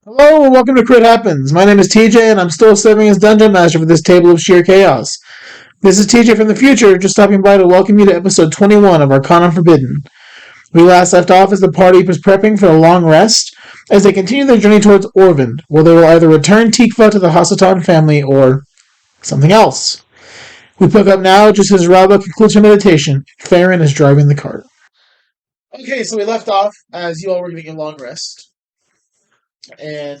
Hello and welcome to Crit Happens. My name is TJ and I'm still serving as Dungeon Master for this table of sheer chaos. This is TJ from the future, just stopping by to welcome you to episode 21 of Arcana Forbidden. We last left off as the party was prepping for a long rest as they continue their journey towards Orvund, where they will either return Tikva to the Hasatan family or something else. We pick up now just as Rauva concludes her meditation. Farron is driving the cart. Okay, so we left off as you all were getting a long rest, and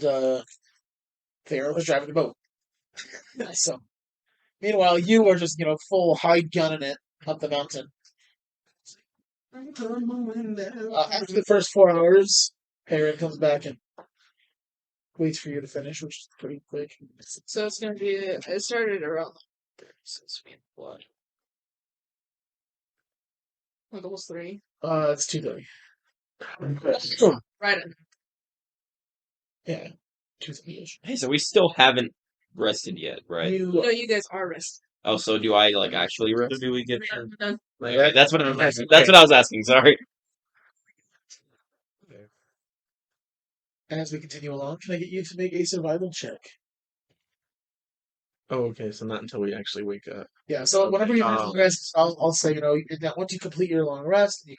Farron was driving the boat. So meanwhile, you are just, full high gunning it up the mountain. After the first 4 hours, Perrin comes back and waits for you to finish, which is pretty quick. So it's gonna be. It started around 30, so it's been what? Like almost 3. It's 2:30. Right. Yeah, 2:30-ish. Hey, so we still haven't rested yet, right? No, you guys are resting. Oh, so do I actually rest? Or do we get? We're done. Okay, that's what I was asking. That's what I was asking. Sorry. As we continue along, can I get you to make a survival check? Oh, okay, so not until we actually wake up. Yeah, so whenever you long rest, I'll say, that once you complete your long rest,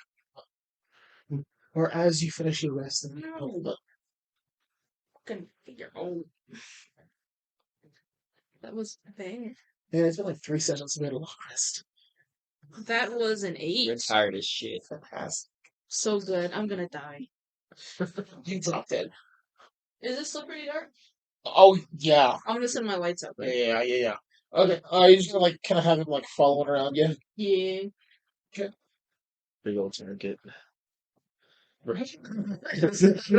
or as you finish your rest, then you hold up. Fucking figure. Oh, that was a thing. Yeah, it's been like 3 sessions we had a long rest. That was an 8. You're tired as shit. Fantastic. So good. I'm gonna die. You dropped it. Is it still pretty dark? Oh, yeah. I'm gonna send my lights out. Yeah. Okay, you're just gonna, kind of have him, following around you? Yeah. Big old target.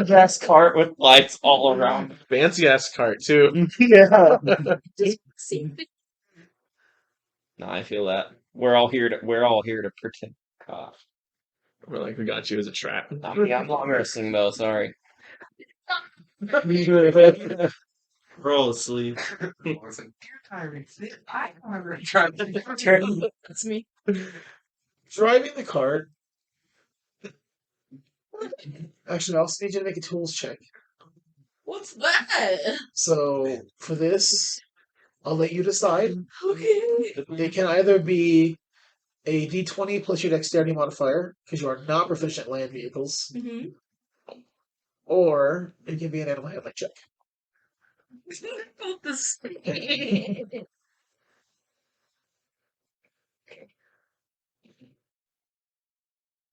Gas cart with lights all around. Fancy ass cart too. Yeah. Just see. No, I feel that. We're all here to protect. We're like, we got you as a trap. Yeah, I'm long resting though. Sorry. Roll asleep. That's me. Driving the cart. Actually, I'll need you to make a tools check. What's that? So, for this, I'll let you decide. Okay. It can either be a d20 plus your dexterity modifier, because you are not proficient in land vehicles, Mm-hmm. or it can be an animal handling check.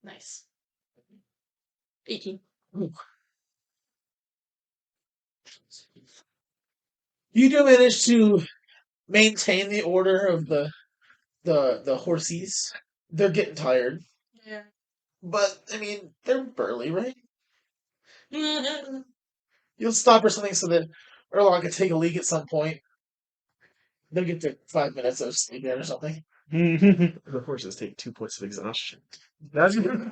Nice. 18. Ooh. You do manage to maintain the order of the horsies. They're getting tired, Yeah. but I mean they're burly, right? You'll stop or something so that Yrlakk can take a leak at some point. They'll get their 5 minutes of sleep in or something. The horses take 2 points of exhaustion. That's good.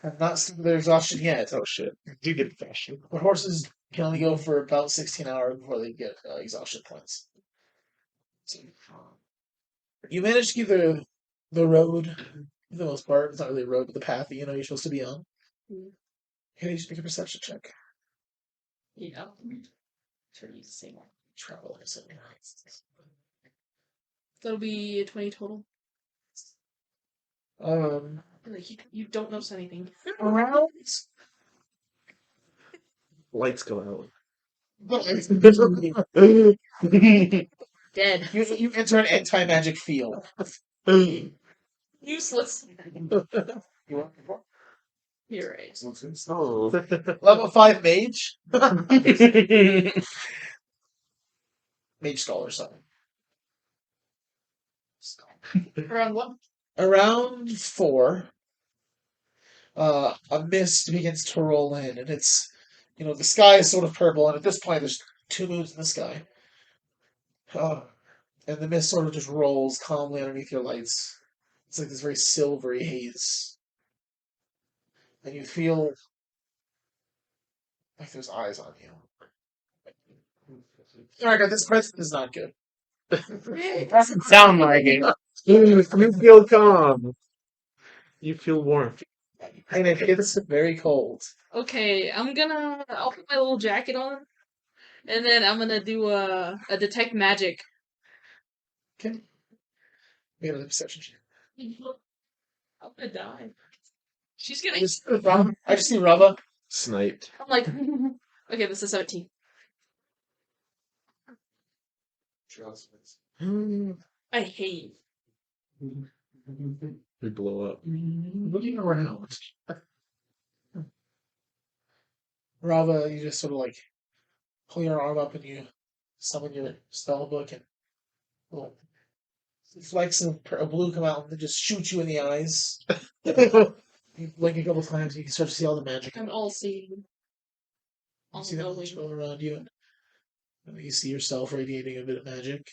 Have not seen their exhaustion yet. Oh shit. Do get exhaustion. But horses can only go for about 16 hours before they get exhaustion points. So, you manage to keep the road, for the most part. It's not really a road, but the path that you're supposed to be on. Mm. Okay, you just make a perception check. Yeah. Sure, use the same one. Travel, like I said. That'll be a 20 total. Like you don't notice anything. Around. Lights go out. Dead. You enter an anti-magic field. Useless. You want more? You're right. Oh. Level 5 mage. Mage scholar, sorry. Around what? Around 4, a mist begins to roll in, and it's, the sky is sort of purple, and at this point there's 2 moons in the sky. And the mist sort of just rolls calmly underneath your lights. It's like this very silvery haze. And you feel like there's eyes on you. Alright, this present is not good. It doesn't sound like it. You feel calm. You feel warm. And it gets very cold. Okay, I'll put my little jacket on, and then I'm gonna do a detect magic. Okay. We got a perception check. I'm gonna die. She's I gonna. just see Rauva. Sniped. I'm like, okay, this is 17. I hate. We blow up. Looking around. Rauva, you just sort of like pull your arm up and you summon your spell book and little flecks of blue come out and they just shoot you in the eyes. You blink a couple times and you can start to see all the magic. I'm all seeing. You see that much all around you. And you see yourself radiating a bit of magic.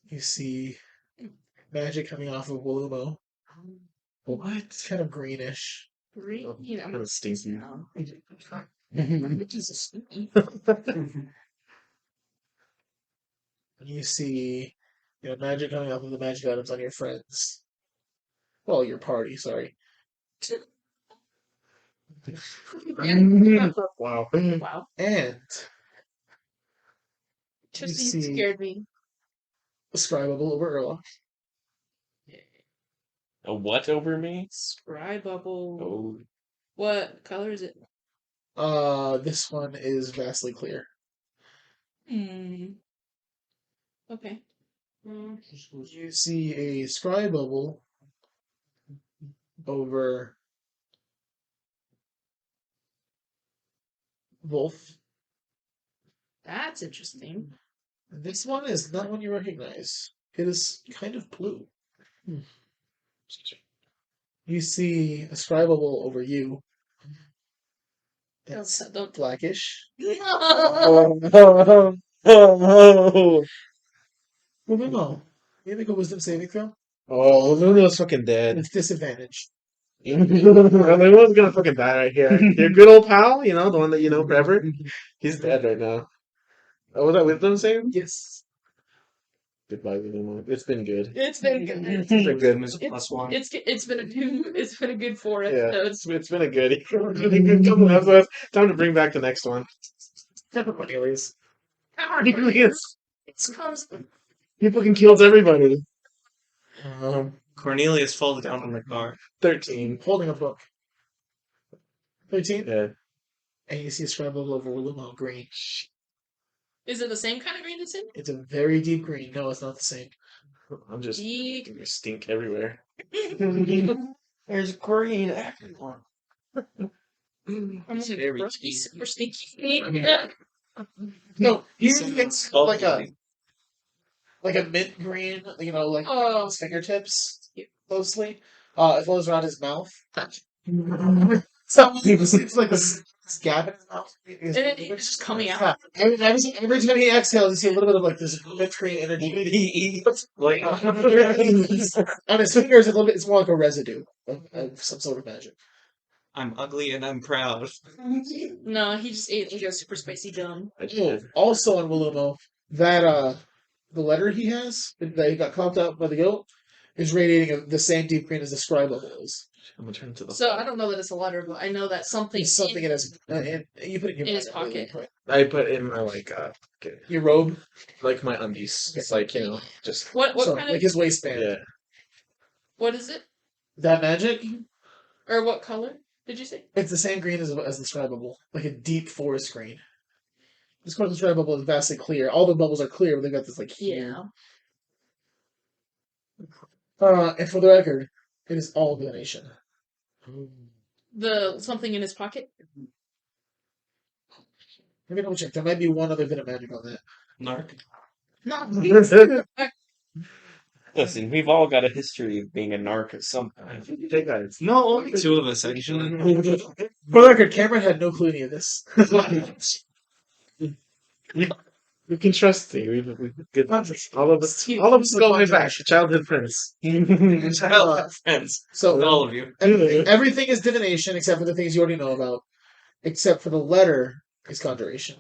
You see magic coming off of Wilumo. What? It's kind of greenish. Green. Kind of stinky. You see, magic coming off of the magic items on your friends. Well, your party, sorry. Wow. Wow. And Trixie see- scared me. Scribable over Yrlakk. A what over me? Scribe bubble. Oh, What color is it? This one is vastly clear. Okay. You see a scribe bubble over Wulf. That's interesting. This one is not one you recognize. It is kind of blue. You see a scribe bubble over you. It's Don't. blackish. Moving on. You make a wisdom saving throw Oh, Luna's fucking dead. with disadvantage. Luna's gonna fucking die right here. Your good old pal, the one that you know forever, he's dead right now. Oh, was that wisdom save? Yes. Goodbye, Wilumo. It's been good. It's been good. It's been good. It's been a good 4 Yeah, episodes. it's been a good couple episodes. Time to bring back the next one. Cornelius. Cornelius. He fucking kills everybody. Cornelius falls down from the car. 13. Holding a book. 13? Yeah. And you see a scribe bubble over Wilumo green. Is it the same kind of green as him? It's a very deep green. No, it's not the same. I'm just Deep. stink everywhere. There's green everyone. I'm It's like, very Rusty, deep. super stinky. No, it's Oh, like a mint green, like Oh. his fingertips Cute. closely. It flows around his mouth. So it's like this gap in his mouth. And it's just coming out. Yeah. Every time he exhales, you see a little bit of like this mint green energy. He eats like On his fingers, it's more like a residue of some sort of magic. I'm ugly and I'm proud. No, he just ate like a super spicy gum. Oh, also on Wilumo, that the letter he has that he got coughed out by the goat is radiating the same deep green as the scribe bubble is. I'm gonna turn to the. So I don't know that it's a letter, but I know that something. It's something in his. You put it in your In his pocket. right? I put in my Your robe. like my undies. It's like just What So, kind like of? his waistband. yeah. What is it? That magic. Or what color did you say? It's the same green as the scribe bubble, like a deep forest green. This part of the scribe bubble is vastly clear. All the bubbles are clear, but they've got this like here. And for the record, it is all divination. The something in his pocket. Let me double check. There might be one other bit of magic on that. Narc. No. listen, we've all got a history of being a narc at some point. Hey guys. No, only 2 of us actually. For the record, Cameron had no clue any of this. You can trust me. We've good. All of us He's go way the back. Childhood friends. Child friends. So All of you. everything is divination except for the things you already know about. Except for the letter is conjuration.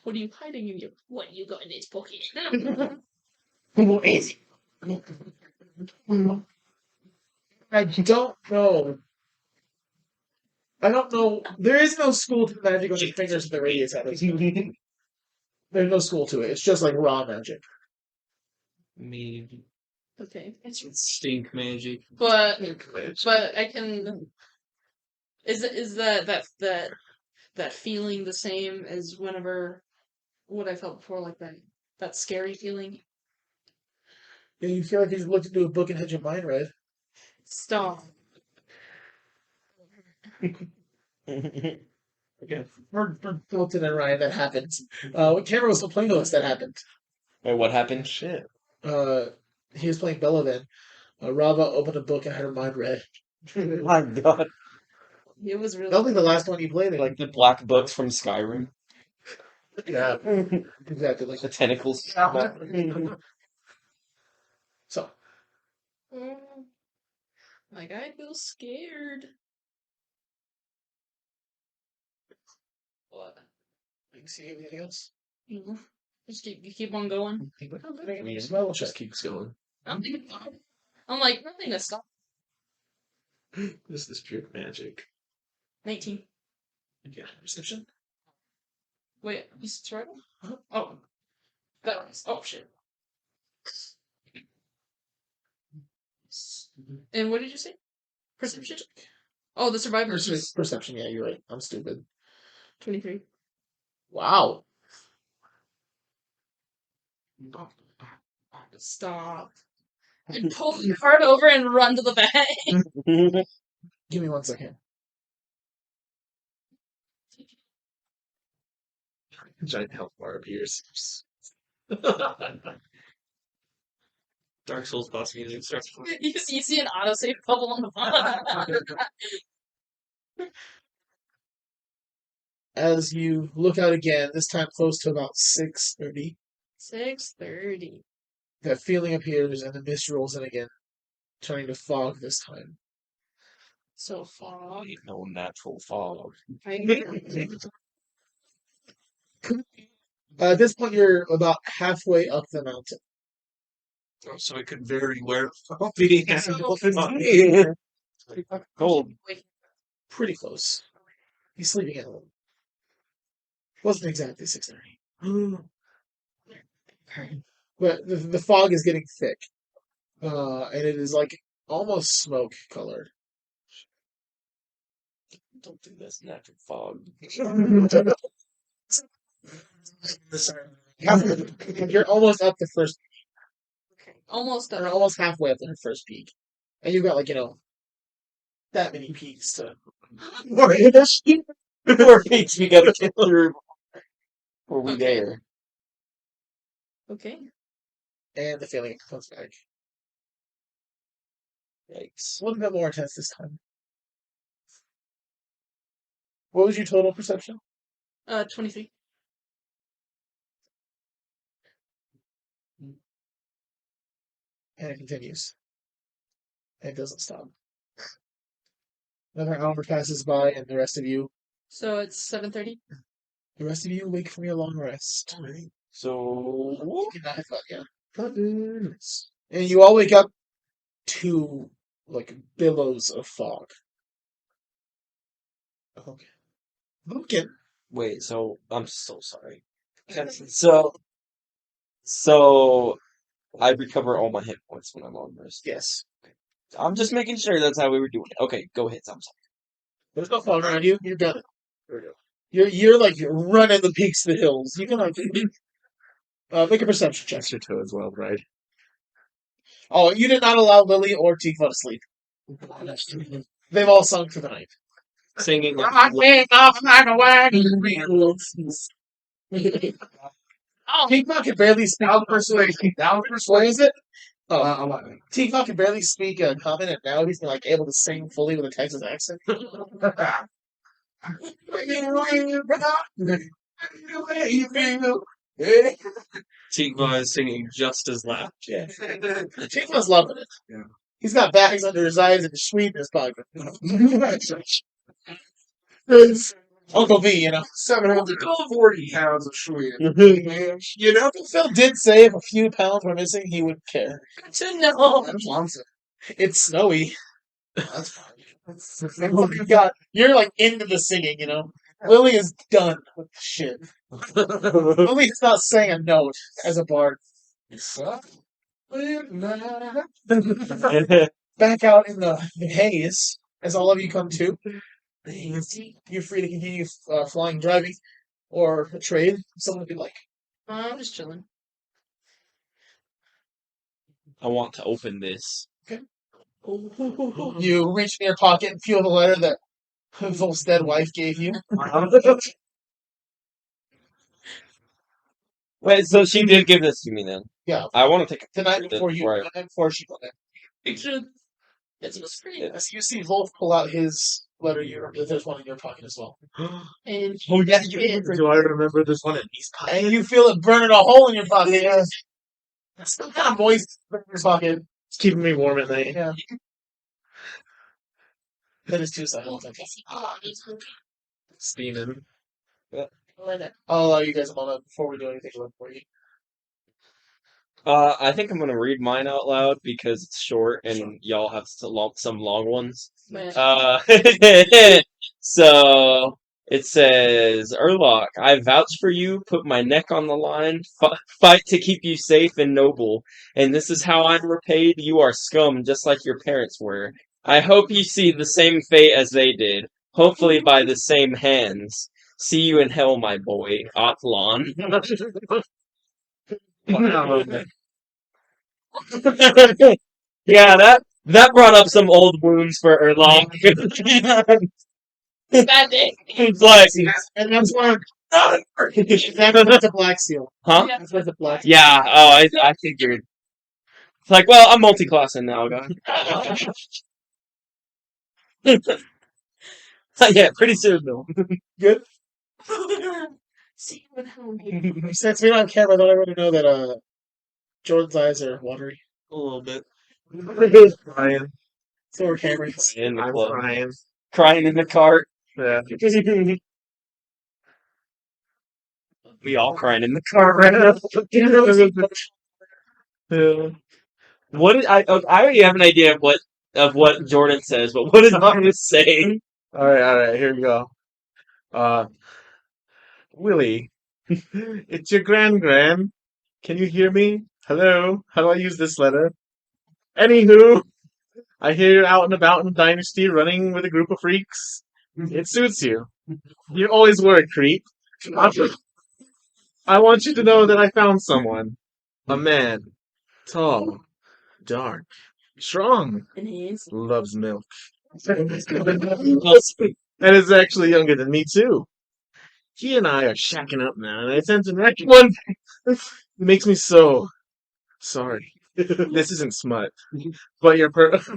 What are you hiding in your? What you got in his pocket? What is it? I don't know. I don't know. There is no school to the magic of the fingers of the radius at this point. There's no school to it. It's just like raw magic. Maybe. Okay. It's stink magic. But I can. Is that feeling the same as whenever what I felt before, like that scary feeling? Yeah, you feel like you just looked into a book and had your mind read. Stop. Okay. For Dalton and Ryan, that happened. When Cameron was still playing with us, that happened. Wait, what happened? Shit. He was playing Bella then. Rauva opened a book and had her mind read. My God. It was really. That'll be the last one you played. Like the black books from Skyrim. Yeah, exactly. Like The tentacles. so. Like, I feel scared. What? You see anything else? Just keep on going. Smell check keeps going. I'm like, nothing to stop. This is pure magic. 19. Yeah, perception. Wait, you survival? Oh. That was. Oh, shit. And what did you say? Perception? Oh, the survivor. Perception, yeah, you're right. I'm stupid. 23. Wow. Stop. And pull the card over and run to the bag. Give me 1 second. Giant health bar appears. Dark Souls boss music starts playing. You see an autosave bubble on the bottom. As you look out again, this time close to about 6:30, 6:30. that feeling appears and the mist rolls in again, turning to fog this time. So far. Ain't no natural fog. At this point, you're about halfway up the mountain. So it could very well be. Cold. Pretty close. He's sleeping at home. Wasn't exactly 6:30. But the fog is getting thick. And it is like almost smoke colored. Don't think that's natural fog. You're almost up the first, Almost or done. almost halfway up the first peak. And you've got like, that many peaks to. More peaks we gotta get through. Were we Okay. there? Okay. And the feeling comes back. Yikes. A little bit more intense this time. What was your total perception? 23. And it continues. And it doesn't stop. Another hour passes by, and the rest of you wake from your long rest. So You cannot have fun, yeah. And you all wake up to like billows of fog. Okay. Pumpkin. wait, so I'm so sorry. So I recover all my hit points when I'm on rest. Yes. I'm just making sure that's how we were doing it. Okay, go ahead. I'm sorry. There's no fog around you. You're done. There we go. You're like running the peaks of the hills. You can like make a perception check. Extra toe as well, right? Oh, you did not allow Lily or Tifa to sleep. They've all sunk for the night. Singing like Tifa can barely speak. What is it? Oh, I'm not. Tifa can barely speak common, and now he's like able to sing fully with a Texas accent. Tigva is singing just as loud. Yeah. Tifa's loving it. Yeah. He's got bags under his eyes and a sweet in his pocket. Uncle V, you know. 740 pounds of Swede. You know, Uncle Phil did say if a few pounds were missing, he would care. Good to know. That's awesome. It's snowy. That's fine. You're like into the singing, you know. Lily is done with the shit. Lily is not saying a note as a bard. Back out in the haze, as all of you come to. You're free to continue flying, driving, or a trade. Someone would be like, I'm just chilling. I want to open this. you reach in your pocket and feel the letter that Wulf's dead wife gave you. Wait, so she did give this to me then? Yeah, I want to take the night before you, Right. the night before she got it. It's a screen. As you see Wulf pull out his letter, there's one in your pocket as well. And Oh, yeah, Do I remember this one in these pockets? And you feel it burning a hole in your pocket. Yeah. It's still kind of moist in your pocket. It's keeping me warm at night. Yeah. That is too silent. Steaming. I'll allow you guys a moment before we do anything for you. I think I'm gonna read mine out loud because it's short and y'all have some long ones. Man. So it says, Yrlakk, I vouch for you, put my neck on the line, fight to keep you safe and noble, and this is how I'm repaid. You are scum, just like your parents were. I hope you see the same fate as they did, hopefully by the same hands. See you in hell, my boy, Athlon. Yeah, that brought up some old wounds for Yrlakk. Bad day. It's like, And that's why that's a black seal. huh? Yeah. That's why it's a black seal. Yeah, oh, I figured. It's like, well, I'm multi-classing now, guys. Yeah, pretty soon, though. Good. See you in hell. Since we don't have cameras, I want everyone to know that Jordan's eyes are watery. A little bit. Crying. So are Cameron's. In the I'm club. crying. Crying in the cart. Yeah. We all crying in the cart right now. Yeah. What did I already have an idea of what Jordan says, but what did Artemis say? All right, here we go. Willie, it's your gran. Can you hear me? Hello? How do I use this letter? Anywho, I hear you're out and about in the Dynasty running with a group of freaks. It suits you. You always were a creep. I want you to know that I found someone. A man. Tall. Dark. Strong. And he's Loves milk. And is actually younger than me, too. He and I are shacking up now, and I sense an one thing. It makes me so sorry. This isn't smut. But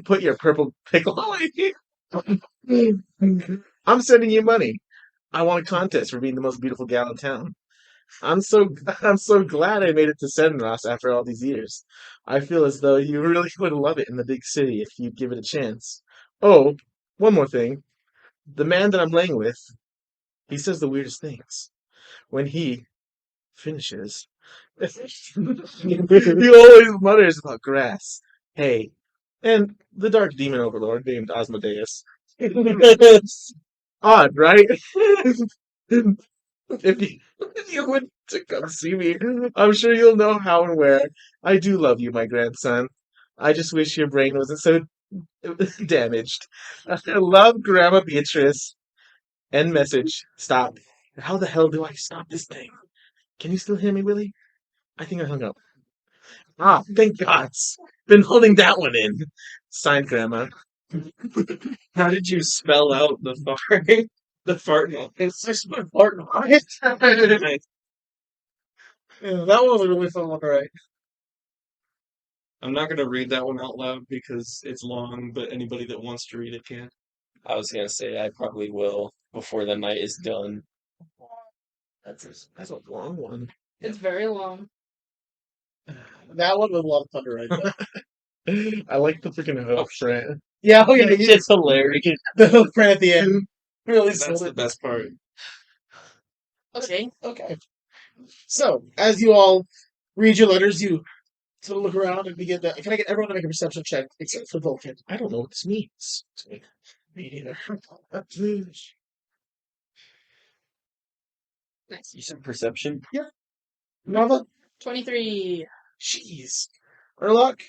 put your purple pickle away. I'm sending you money. I want a contest for being the most beautiful gal in town. I'm so glad I made it to Senros after all these years. I feel as though you really would love it in the big city if you'd give it a chance. Oh, one more thing. The man that I'm laying with, he says the weirdest things. When he finishes, he always mutters about grass, hay, and the dark demon overlord named Asmodeus. Odd, right? If you went to come see me, I'm sure you'll know how and where. I do love you, my grandson. I just wish your brain wasn't so damaged. I love Grandma Beatrice. End message. Stop. How the hell do I stop this thing? Can you still hear me, Willie? I think I hung up. Ah, thank God. Been holding that one in. Signed, Grandma. How did you spell out the fart? The fart. It's just my partner. Yeah, that one was a really fun one, right? I'm not gonna read that one out loud because it's long, but anybody that wants to read it can. I was gonna say I probably will before the night is done. That's a long one. it's very long. That one was a lot of fun to write. I like the freaking hook print. Yeah, oh yeah, It's hilarious. the hook print at the end. Really That's sold the it. best part. Okay. Okay. So, as you all read your letters, you sort of look around and begin to. Can I get everyone to make a perception check except for Vulcan? I don't know what this means. Me neither. Nice. You said perception? Rauva? 23. Jeez. Yrlakk?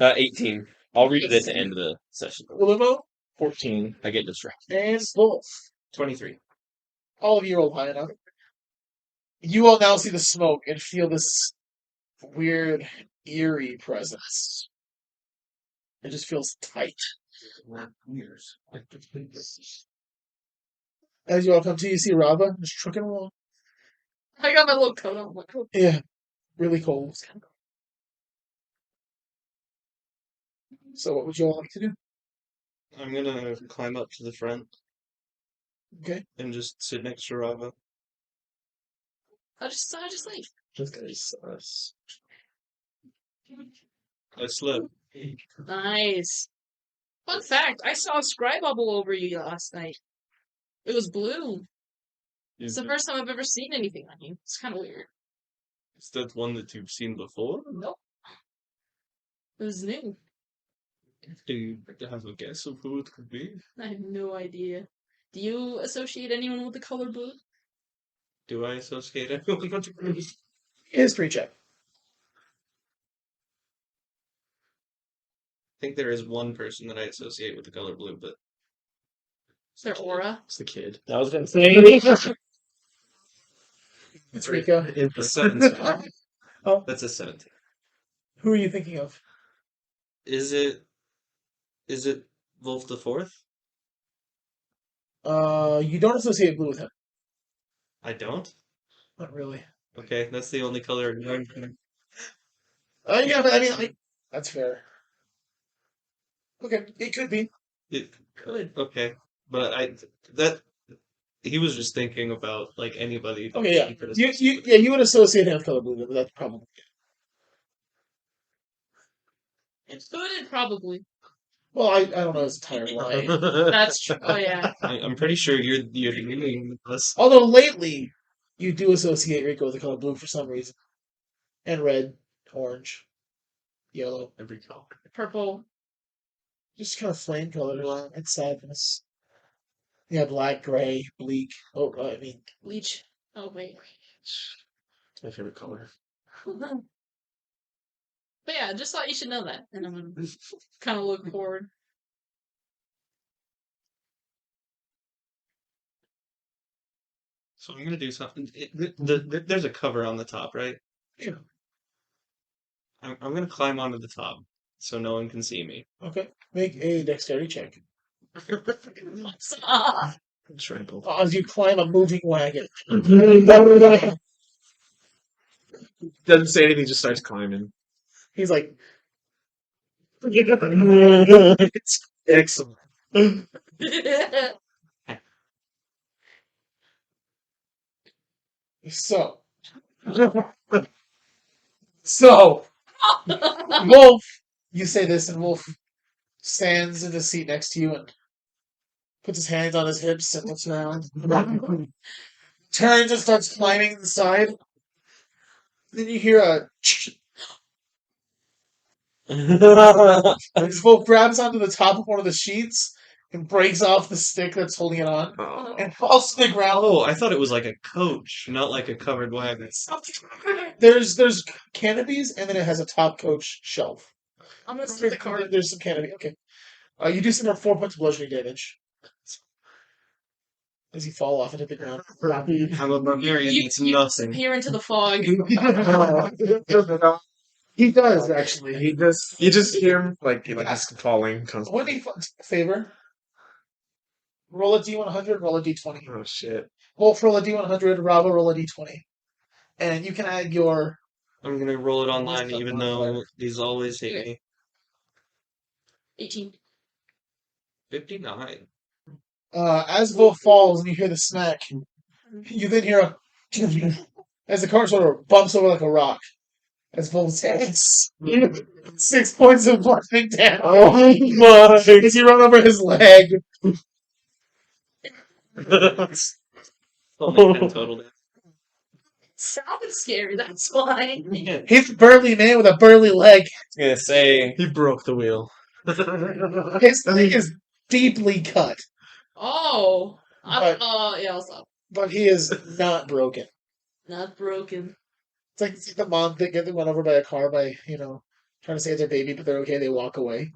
18. I'll read it at the end of the session. Wilumo? 14. I get distracted. And Wulf. 23. All of you rolled high enough. You all now see the smoke and feel this weird, eerie presence. It just feels tight. As you all come to, you see Rauva just trucking along. I got my little coat on. Like, oh, Yeah, really cold. So, what would you all like to do? I'm gonna climb up to the front Okay. and just sit next to Rauva. I just like. This guy's sus. I slip. Nice. Fun fact: I saw a scribe bubble over you last night. It was blue. It's the first time I've ever seen anything on you. It's kind of weird. Is that one that you've seen before? Nope. It was new. Do you have a guess of who it could be? I have no idea. Do you associate anyone with the color blue? Do I associate anyone with it? History check. I think there is one person that I associate with the color blue, but It's their aura. It's the kid. I was gonna say. It's Rika. it's a 17. Oh. That's a 17. Who are you thinking of? Is it Wulf the Fourth? You don't associate blue with him. I don't. Not really. Okay, that's the only color. Yeah, but I mean, like, that's fair. Okay, it could be. It, Good. okay, but he was just thinking about like anybody. Okay, yeah. You would associate him with color blue, but that's probably. It's good, and probably. Well, I don't know his entire life. That's true. Oh yeah. I'm pretty sure you're dealing with us. Although lately, you do associate Rico with the color blue for some reason. And red, orange, yellow. Every color. Purple. Just kind of flame colors and sadness. Yeah, black, gray, bleak. Oh, I mean, Bleach. Oh wait. It's my favorite color. But yeah, just thought you should know that, and I'm gonna kind of look forward. So I'm gonna do something. There's a cover on the top, right? Yeah. I'm gonna climb onto the top so no one can see me. Okay. Make a dexterity check. Trample. As you climb a moving wagon. Doesn't say anything, just starts climbing. He's like, It's excellent. so. So, Wulf, you say this, and Wulf stands in the seat next to you and puts his hands on his hips and looks around. Turns and starts climbing the side. Then you hear a. As Wulf grabs onto the top of one of the sheets and breaks off the stick that's holding it on and falls to the ground. Oh, I thought it was like a coach, not like a covered wagon. There's canopies, and then it has a top coach shelf. I'm gonna see the card. There's some canopy. Okay. You do some more 4 points of bludgeoning damage. As you fall off and hit the ground. I'm a barbarian. You It's nothing. disappear into the fog. He does, actually. You just hear him like just falling What constantly. do you favor? Roll a D100, roll a D20. Oh shit. Wolf, roll a D100, Rauva, roll a D20. And you can add your. I'm gonna roll it online even though these always hate me. 18. 59. As Wolf falls and you hear the smack, you then hear a. As the car sort of bumps over like a rock. As Wolf hits. 6 points of bludgeoning damage. Oh my! As you run over his leg. Only 10 total damage. Sounds scary, that's why. He's a burly man with a burly leg. I was gonna say, He broke the wheel. His leg is deeply cut, Oh. But- Yeah, I'll stop. but he is not broken. Not broken. It's like the mom that get run over by a car by, trying to save their baby, but they're okay, they walk away.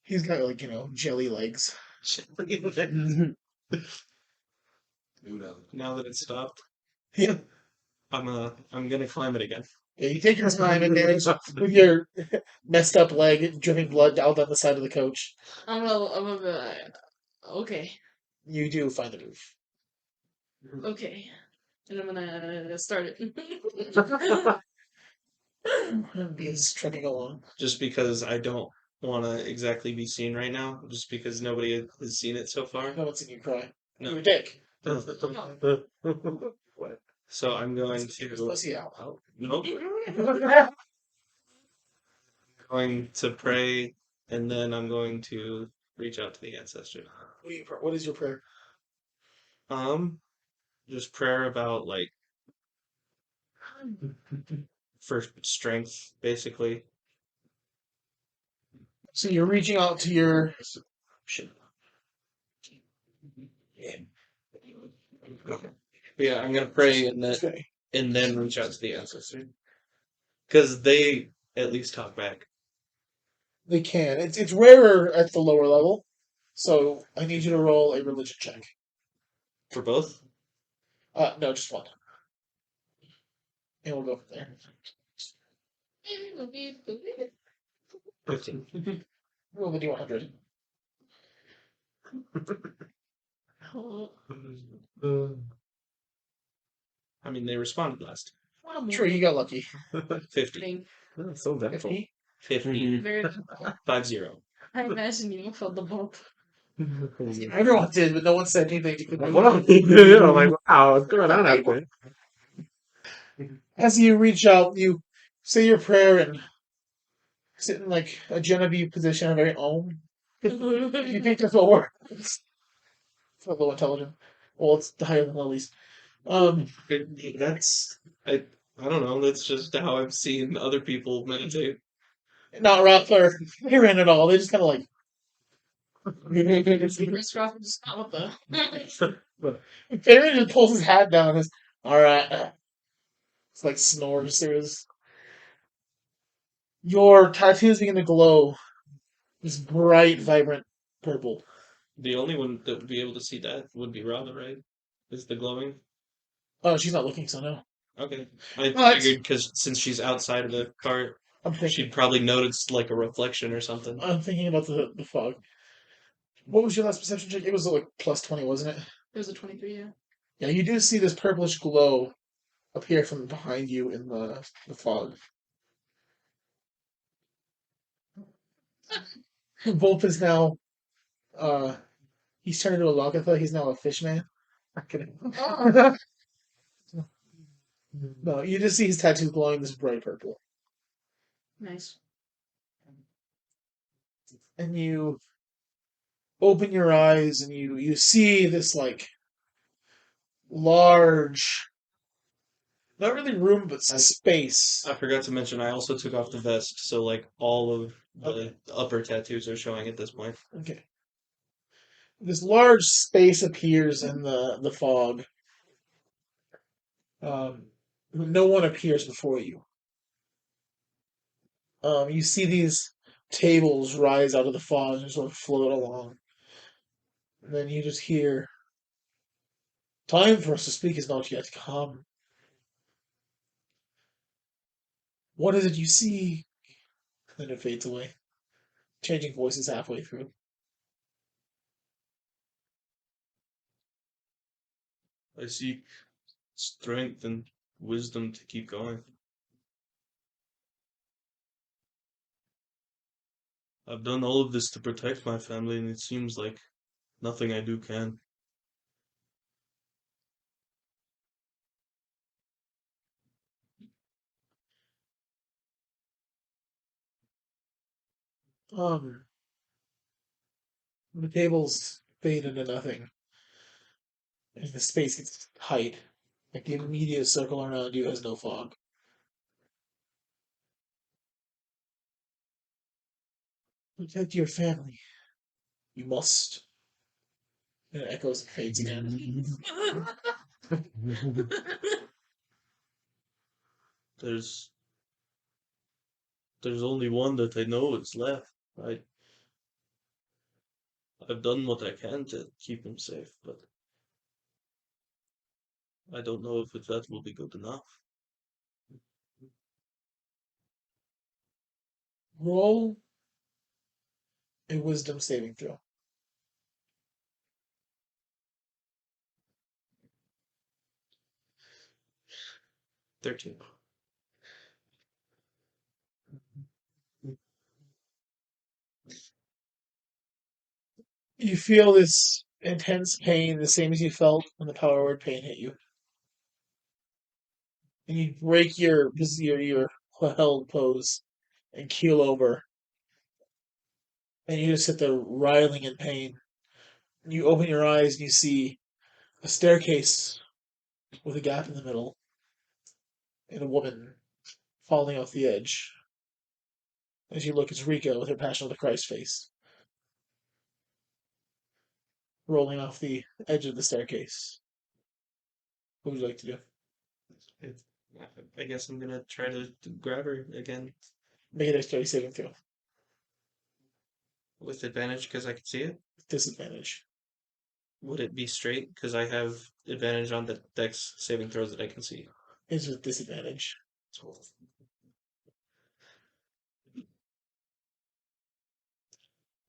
He's got, like, jelly legs. Now that it's stopped, Yeah. I'm gonna climb it again. Yeah, you take your time and manage with your messed up leg dripping blood down the side of the coach. Okay. You do find the roof. Okay. And I'm gonna start it. He's trucking along. Just because I don't want to exactly be seen right now, just because nobody has seen it so far. No one's seen you cry. No. You're a dick. So I'm going Pussy out. nope, going to pray, and then I'm going to reach out to the ancestor. What is your prayer? Just prayer about like for strength, basically. So you're reaching out to your. But yeah, I'm gonna pray Okay. and then reach out to the ancestor because they at least talk back. They can. It's rarer at the lower level, so I need you to roll a religion check. For both? No, just one. And we'll go from there. 15. Roll the D100. I mean, they responded last. Sure, you got lucky. 50. Oh, so eventful. 50. Very. 50. I imagine you felt the bump. Everyone did, but no one said anything. Yeah, like, wow, what's going on out there? As you reach out, you say your prayer and sit in like a Genevieve position, a very ohm. You think that's what works? It's a little intelligent. Well, it's higher than Lily's. That's I don't know. That's just how I've seen other people meditate. Not Rottler. He ran it all. They just kind of like. Chris Crawford just not with the. Farron just pulls his hat down and is, alright. It's like snores. Your tattoos begin to glow. This bright, vibrant purple. The only one that would be able to see that would be Rauva, right? Is the glowing? Oh, she's not looking, so no. Okay. I Well, figured because since she's outside of the cart, I'm thinking. she'd probably notice like a reflection or something. I'm thinking about the fog. What was your last perception check? It was like plus 20, wasn't it? It was a 23, yeah. Yeah, you do see this purplish glow appear from behind you in the fog. Wulf is now, he's turned into a Lokatha. He's now a fish man. Not kidding. No, you just see his tattoo glowing this bright purple. Nice. And you open your eyes and you see this like large, not really room, but space. I forgot to mention I also took off the vest, so like all of the upper tattoos are showing at this point. Okay. This large space appears in the fog. No one appears before you. You see these tables rise out of the fog and sort of float along. And then you just hear, time for us to speak is not yet come. What is it you see? Then it fades away. Changing voices halfway through. I seek strength and wisdom to keep going. I've done all of this to protect my family, and it seems like nothing I do can. The tables fade into nothing. And the space gets tight. Like the immediate circle around you has no fog. Protect your family. You must. And it echoes and fades again. There's only one that I know is left. I've done what I can to keep him safe, but I don't know if that will be good enough. Roll a wisdom saving throw. 13. You feel this intense pain, the same as you felt when the power word pain hit you. And you break your held pose and keel over. And you just sit there writhing in pain. And you open your eyes and you see a staircase with a gap in the middle and a woman falling off the edge. As you look, it's Rika with her Passion of the Christ face, rolling off the edge of the staircase. What would you like to do? It, I guess I'm gonna try to grab her again Make a dexterity saving throw. with advantage because I can see it. Disadvantage. Would it be straight? Because I have advantage on the dex saving throws that I can see. It's with disadvantage.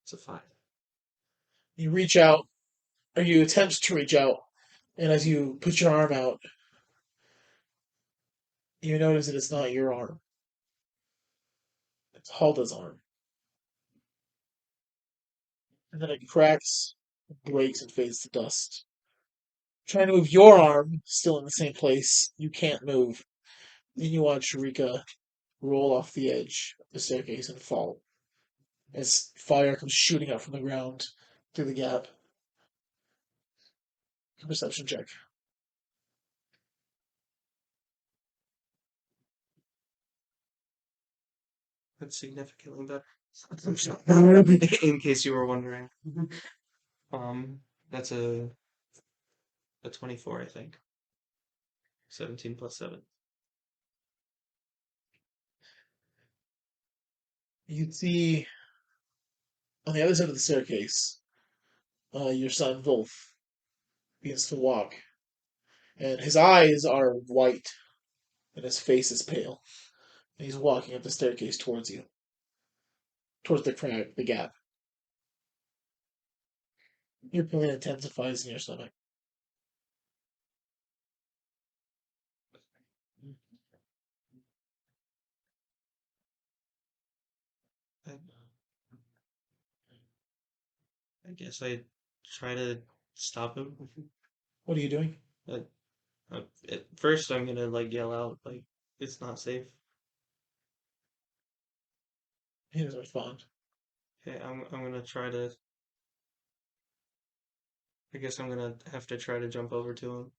It's a 5. You reach out, or you attempt to reach out, and as you put your arm out, you notice that it's not your arm. It's Halda's arm. And then it cracks, breaks, and fades to dust. Trying to move your arm, still in the same place, you can't move. Then you watch Rika roll off the edge of the staircase and fall as fire comes shooting out from the ground through the gap. Perception check. That's significantly better. In case you were wondering. That's a 24, I think. 17 plus 7. You see on the other side of the staircase, your son Wulf begins to walk, and his eyes are white, and his face is pale. And he's walking up the staircase towards you, towards the crack, the gap. Your pain intensifies in your stomach. I, I guess I try to stop him. What are you doing? At first, I'm gonna like yell out like it's not safe. He doesn't respond. Okay, I'm gonna try to. I guess I'm gonna have to try to jump over to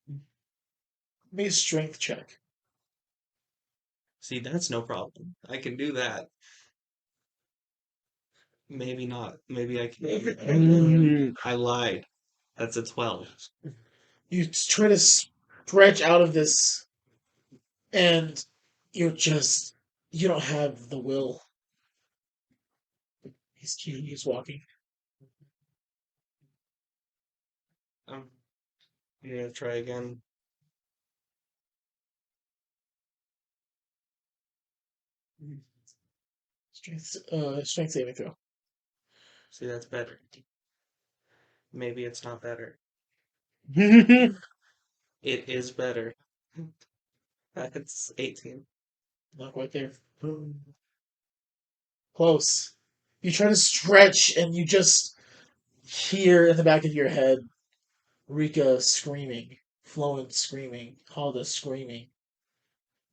him. Make a strength check. See, that's no problem. I can do that. Maybe not. Maybe I can. I lied. That's a 12. You try to stretch out of this, and you don't have the will. He's walking. I'm gonna try again. Strength saving throw. See, that's better. Maybe it's not better. It is better. That's 18. Not quite there. Close. You try to stretch, and you just hear in the back of your head Rika screaming, Flowen screaming, Halda screaming,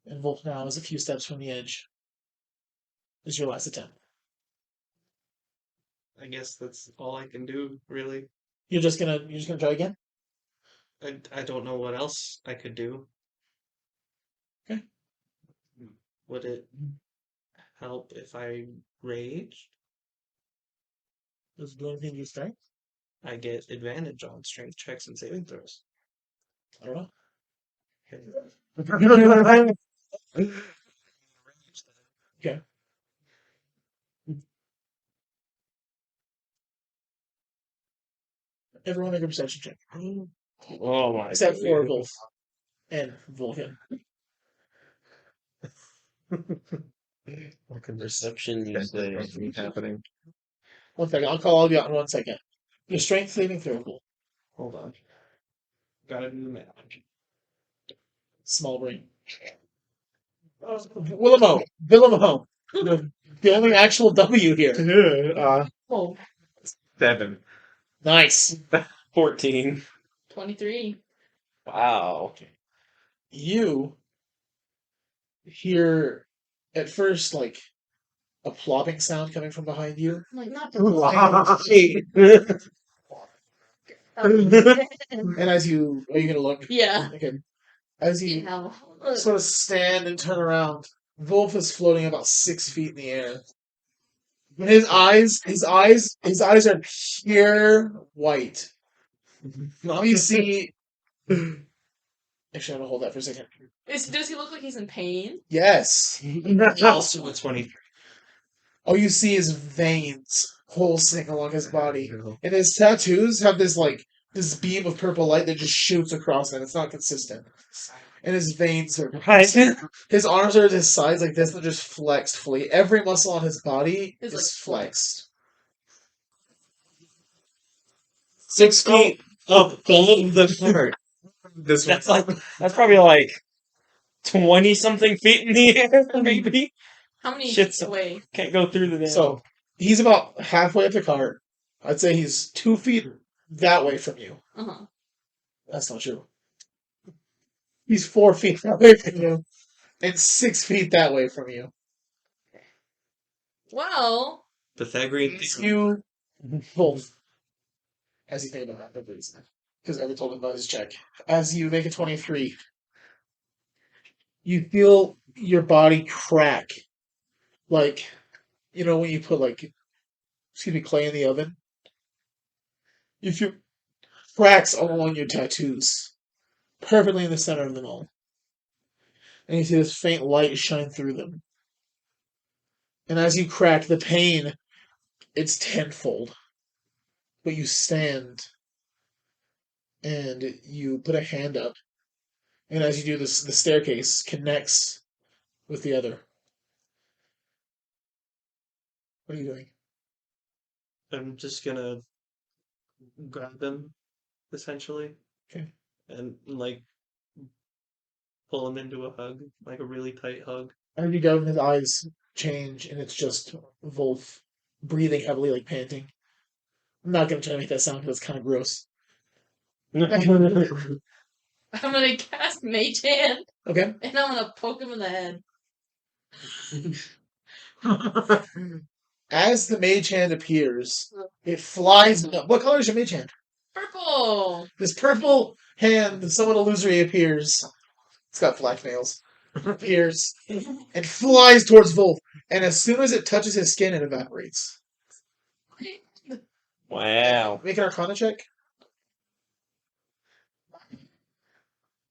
and Wolf now is a few steps from the edge. This is your last attempt. I guess that's all I can do, really. You're just gonna try again? I don't know what else I could do. Okay. Would it help if I raged? Does it do anything to your strength? I get advantage on strength checks and saving throws. I don't know. Okay. Everyone make a perception check. Oh my Except for goodness. Wulf and Vulcan. What can Perception this usually. happening? 1 second. I'll call all of you out in 1 second. Your strength saving throw. Wulf. Hold on. Gotta do the math. Small brain. Wilumo. The only actual W here. Oh, 7. Nice. 14. 23. Wow. You hear at first like a plopping sound coming from behind you. I'm like, not And as you are you gonna look? Yeah. Okay. As you Hell. sort of stand and turn around, Wulf is floating about 6 feet in the air. His eyes are pure white. Now you see. Actually, I'm gonna hold that for a second. Does he look like he's in pain? Yes. Also a 23. All you see is veins pulsing along his body, and his tattoos have this beam of purple light that just shoots across them. It's not consistent. And his veins are his arms are at his sides like this, and they're just flexed fully. Every muscle on his body Is, is flexed. 6 feet above the cart. This one. That's probably like 20 something feet in the air, maybe. How many Shit's feet away? Can't go through the damn. So he's about halfway up the cart. I'd say he's 2 feet that way from you. Uh-huh. That's not true. He's 4 feet that way from you, and 6 feet that way from you. Well, Pythagorean As theorem. you both, as you think about that, because I told him about his check. As you make a 23, you feel your body crack, like when you put clay in the oven. You feel cracks all along your tattoos, perfectly in the center of them all, and you see this faint light shine through them. And as you crack, the pain, it's tenfold. But you stand and you put a hand up. And as you do this, the staircase connects with the other. What are you doing? I'm just gonna grab him, essentially. Okay. And pull him into a hug, like a really tight hug. As you go, his eyes change, and it's just Wulf breathing heavily, like panting. I'm not going to try to make that sound because it's kind of gross. I'm gonna cast Mage Hand, Okay. and I'm gonna poke him in the head. As the mage hand appears, it flies. What color is your mage hand? Purple! This purple hand, somewhat illusory, appears. It's got black nails. Appears and flies towards Wulf. And as soon as it touches his skin, it evaporates. Wow. Make an Arcana check.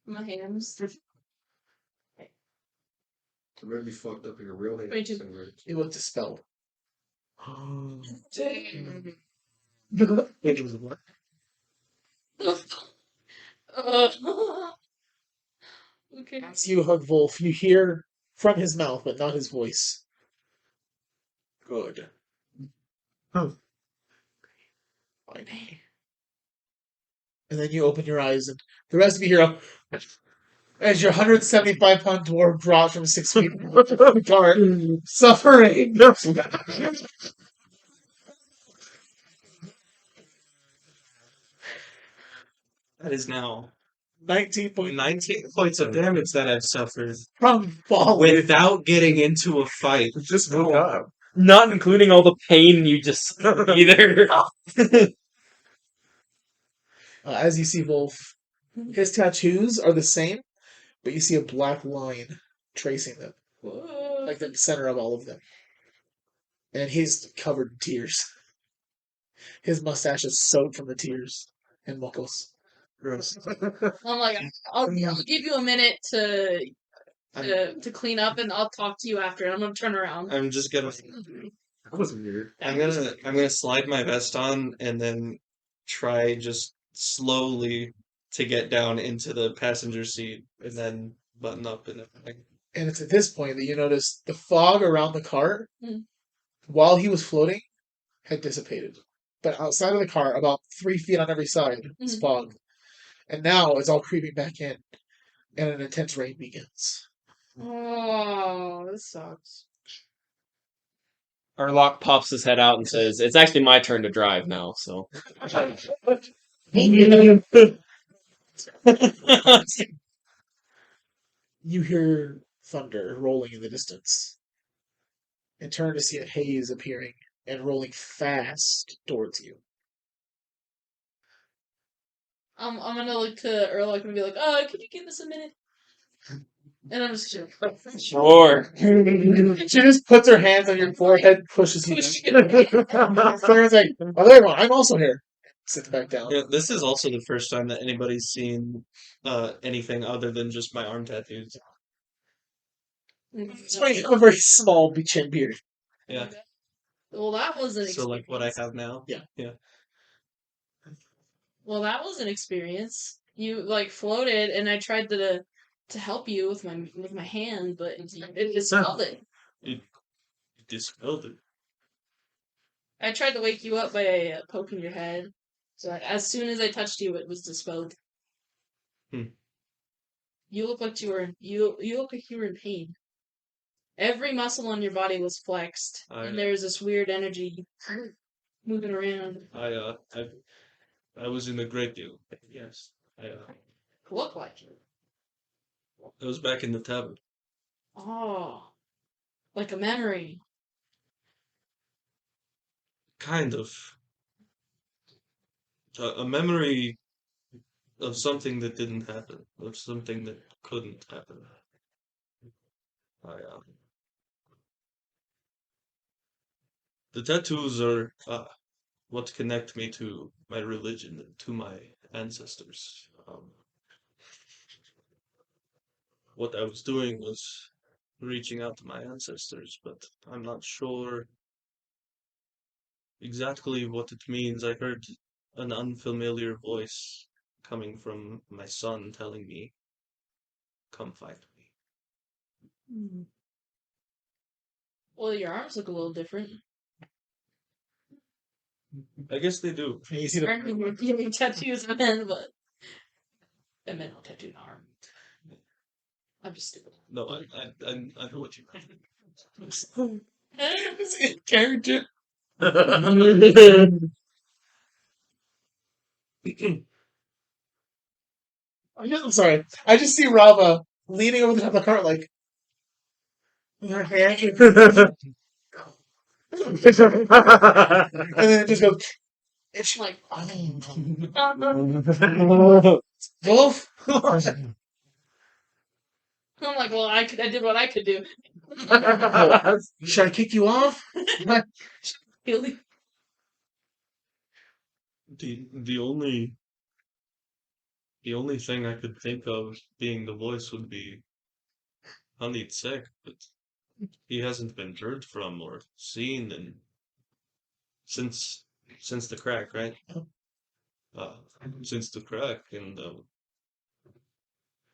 My hands. I'm gonna be fucked up in your real head. 22. It was dispelled. Okay. As you hug Wulf, you hear from his mouth, but not his voice. Good. Oh. Fine. And then you open your eyes, and the rest of you hear as your 175-pound dwarf drops from 6 feet from the cart, suffering. That is now 19 19 points of damage that I've suffered from falling. without getting into a fight. Just woke up. Not including all the pain you just either. As you see Wulf His tattoos are the same, but you see a black line tracing them, Whoa. like the center of all of them. And he's covered in tears. His mustache is soaked from the tears and muckles. Gross. I'm like, I'll give you a minute to clean up, and I'll talk to you after. I'm gonna turn around. I'm just gonna That was weird. I'm gonna slide my vest on and then try just slowly to get down into the passenger seat and then button up and everything. And it's at this point that you notice the fog around the cart, Mm. while he was floating, had dissipated. But outside of the car, about 3 feet on every side, is Mhm. fog. And now it's all creeping back in, and an intense rain begins. Oh, this sucks. Yrlakk pops his head out and says, "It's actually my turn to drive now." So You hear thunder rolling in the distance, and turn to see a haze appearing and rolling fast towards you. I'm gonna look to Yrlakk and be like, could you give us a minute? And I'm just sure. She just puts her hands on your forehead, pushes you Push down. Claire's like, "Oh, there you go. I'm also here." Sits back down. Yeah, this is also the first time that anybody's seen anything other than just my arm tattoos. It's funny, you have a very small chin beard. Yeah. Well, that was an So like what I experience. have now. Yeah. Well, that was an experience. You like floated, and I tried to help you with my hand, but it dispelled it. You dispelled it. I tried to wake you up by poking your head. So as soon as I touched you, it was dispelled. Hmm. You look like you look like you were in pain. Every muscle on your body was flexed, and there was this weird energy moving around. I was in a great deal. Yes. Look like it. I was back in the tavern. Oh, like a memory. Kind of. A memory of something that didn't happen, of something that couldn't happen. The tattoos are what connect me to my religion and to my ancestors. What I was doing was reaching out to my ancestors, but I'm not sure exactly what it means. I heard an unfamiliar voice coming from my son telling me, "Come fight me." Hmm. Well, your arms look a little different. I guess they do. And you see the Apparently, we're getting tattoos, man, but I meant no tattoo in arm. I'm just stupid. No, I know what you mean. It's in character. I'm sorry. I just see Rauva leaning over the top of the cart like. And then it just goes. And she's like, Wolf? I'm like, well, I did what I could do. Should I kick you off? Really? The only thing I could think of being the voice would be Honeyed Sec, but he hasn't been heard from or seen since the crack, right? Since the crack, and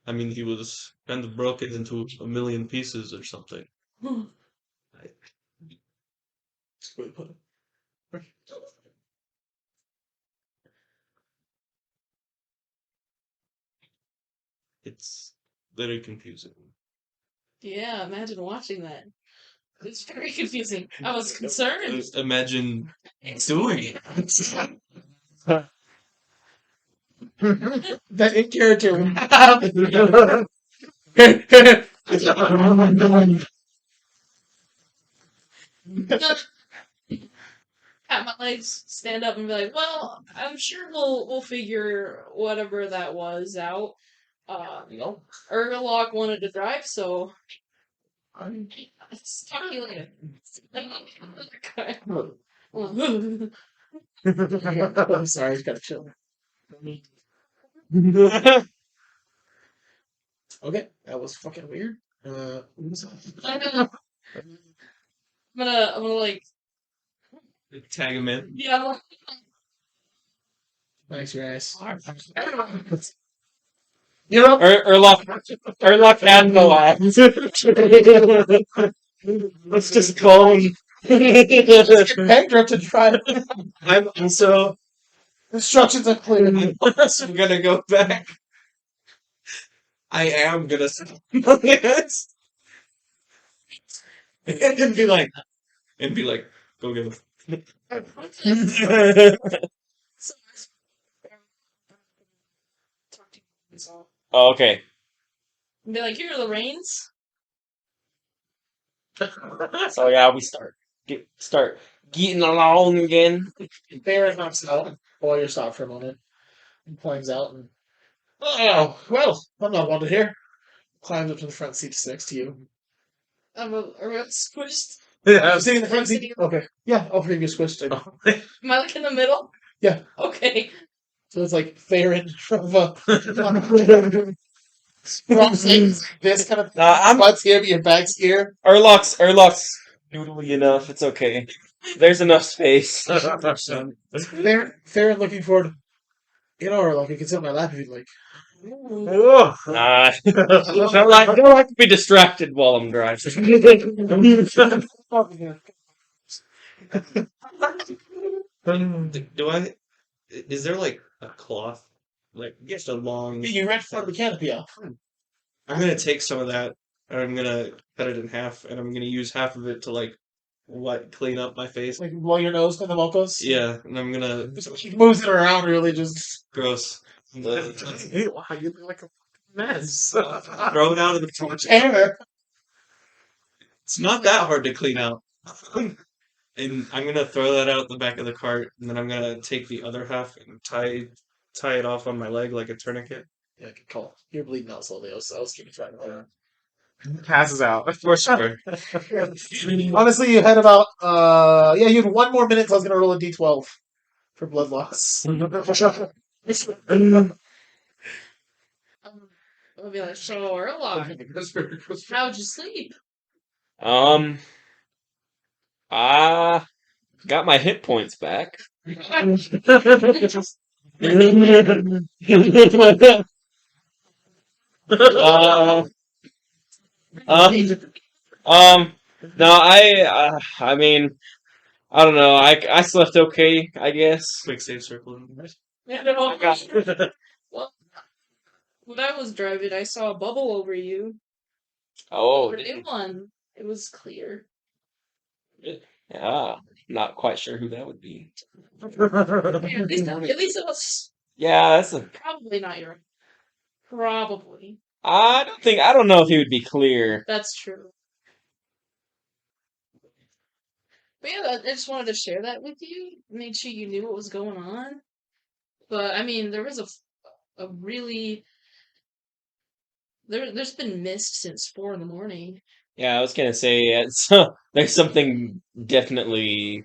I mean he was kind of broken into a million pieces or something. It's very confusing. Yeah, imagine watching that. It's very confusing. I was concerned. Imagine doing it. That in character. pat my legs, stand up, and be like, "Well, I'm sure we'll figure whatever that was out." Yrlakk wanted to drive, so talk to you later. I'm sorry, I gotta chill. Okay, that was fucking weird. I'm gonna like, Tag him in. yeah, Thanks, your ass. You're up. Yrlakk and the last. Let's just call him. Pegged her up to try it. I'm so Instructions are clear. I'm gonna go back. I am gonna and be like, go get him. talk to you. So, Oh, okay. be like, "Here are the reins." So yeah, we start getting along again. Baron knocks out while you're stopped for a moment. And climbs out and oh well, I'm not wanted here. Climbs up to the front seat next to you. Are we squished? I'm sitting in the front seat. Okay. Yeah, I'll bring you squished. Am I like in the middle? Yeah. Okay. So it's like Farron from this kind of I'm butt's here, but your back's here. Yrlakk's noodly enough. It's okay. There's enough space. Farron looking forward. You know, or like you can sit on my lap if you'd like. Oh. Nah, don't like to be distracted while I'm driving. Do I? Is there like a cloth, like just a long? You read part of the canopy off. I'm gonna take some of that, and I'm gonna cut it in half, and I'm gonna use half of it to like, clean up my face. Like blow your nose in the mocos. Yeah, and I'm gonna He moves it around really just gross. Wow, you look like a mess. Throw it out of the torch. air. It's not that hard to clean out. And I'm gonna throw that out the back of the cart, and then I'm gonna take the other half and tie it off on my leg like a tourniquet. Yeah, good call. You're bleeding out slowly. I was keeping track of that. Passes out. For sure. Honestly, you had about you had 1 more minute. So I was gonna roll a d12 for blood loss. I'll be like, "So, Yrlakk, how'd you sleep?" I got my hit points back. No, I mean, I don't know. I slept okay, I guess. Quick save circle. Yeah, no. Well, when I was driving, I saw a bubble over you. Oh, A new one. It was clear. yeah. Not quite sure who that would be. Yeah, at least it was Yeah, that's a. probably not your. Probably. I don't know if he would be clear. That's true. But yeah, I just wanted to share that with you. Make sure you knew what was going on. But I mean, there was a really there's been mist since 4 in the morning. Yeah, I was gonna say there's something definitely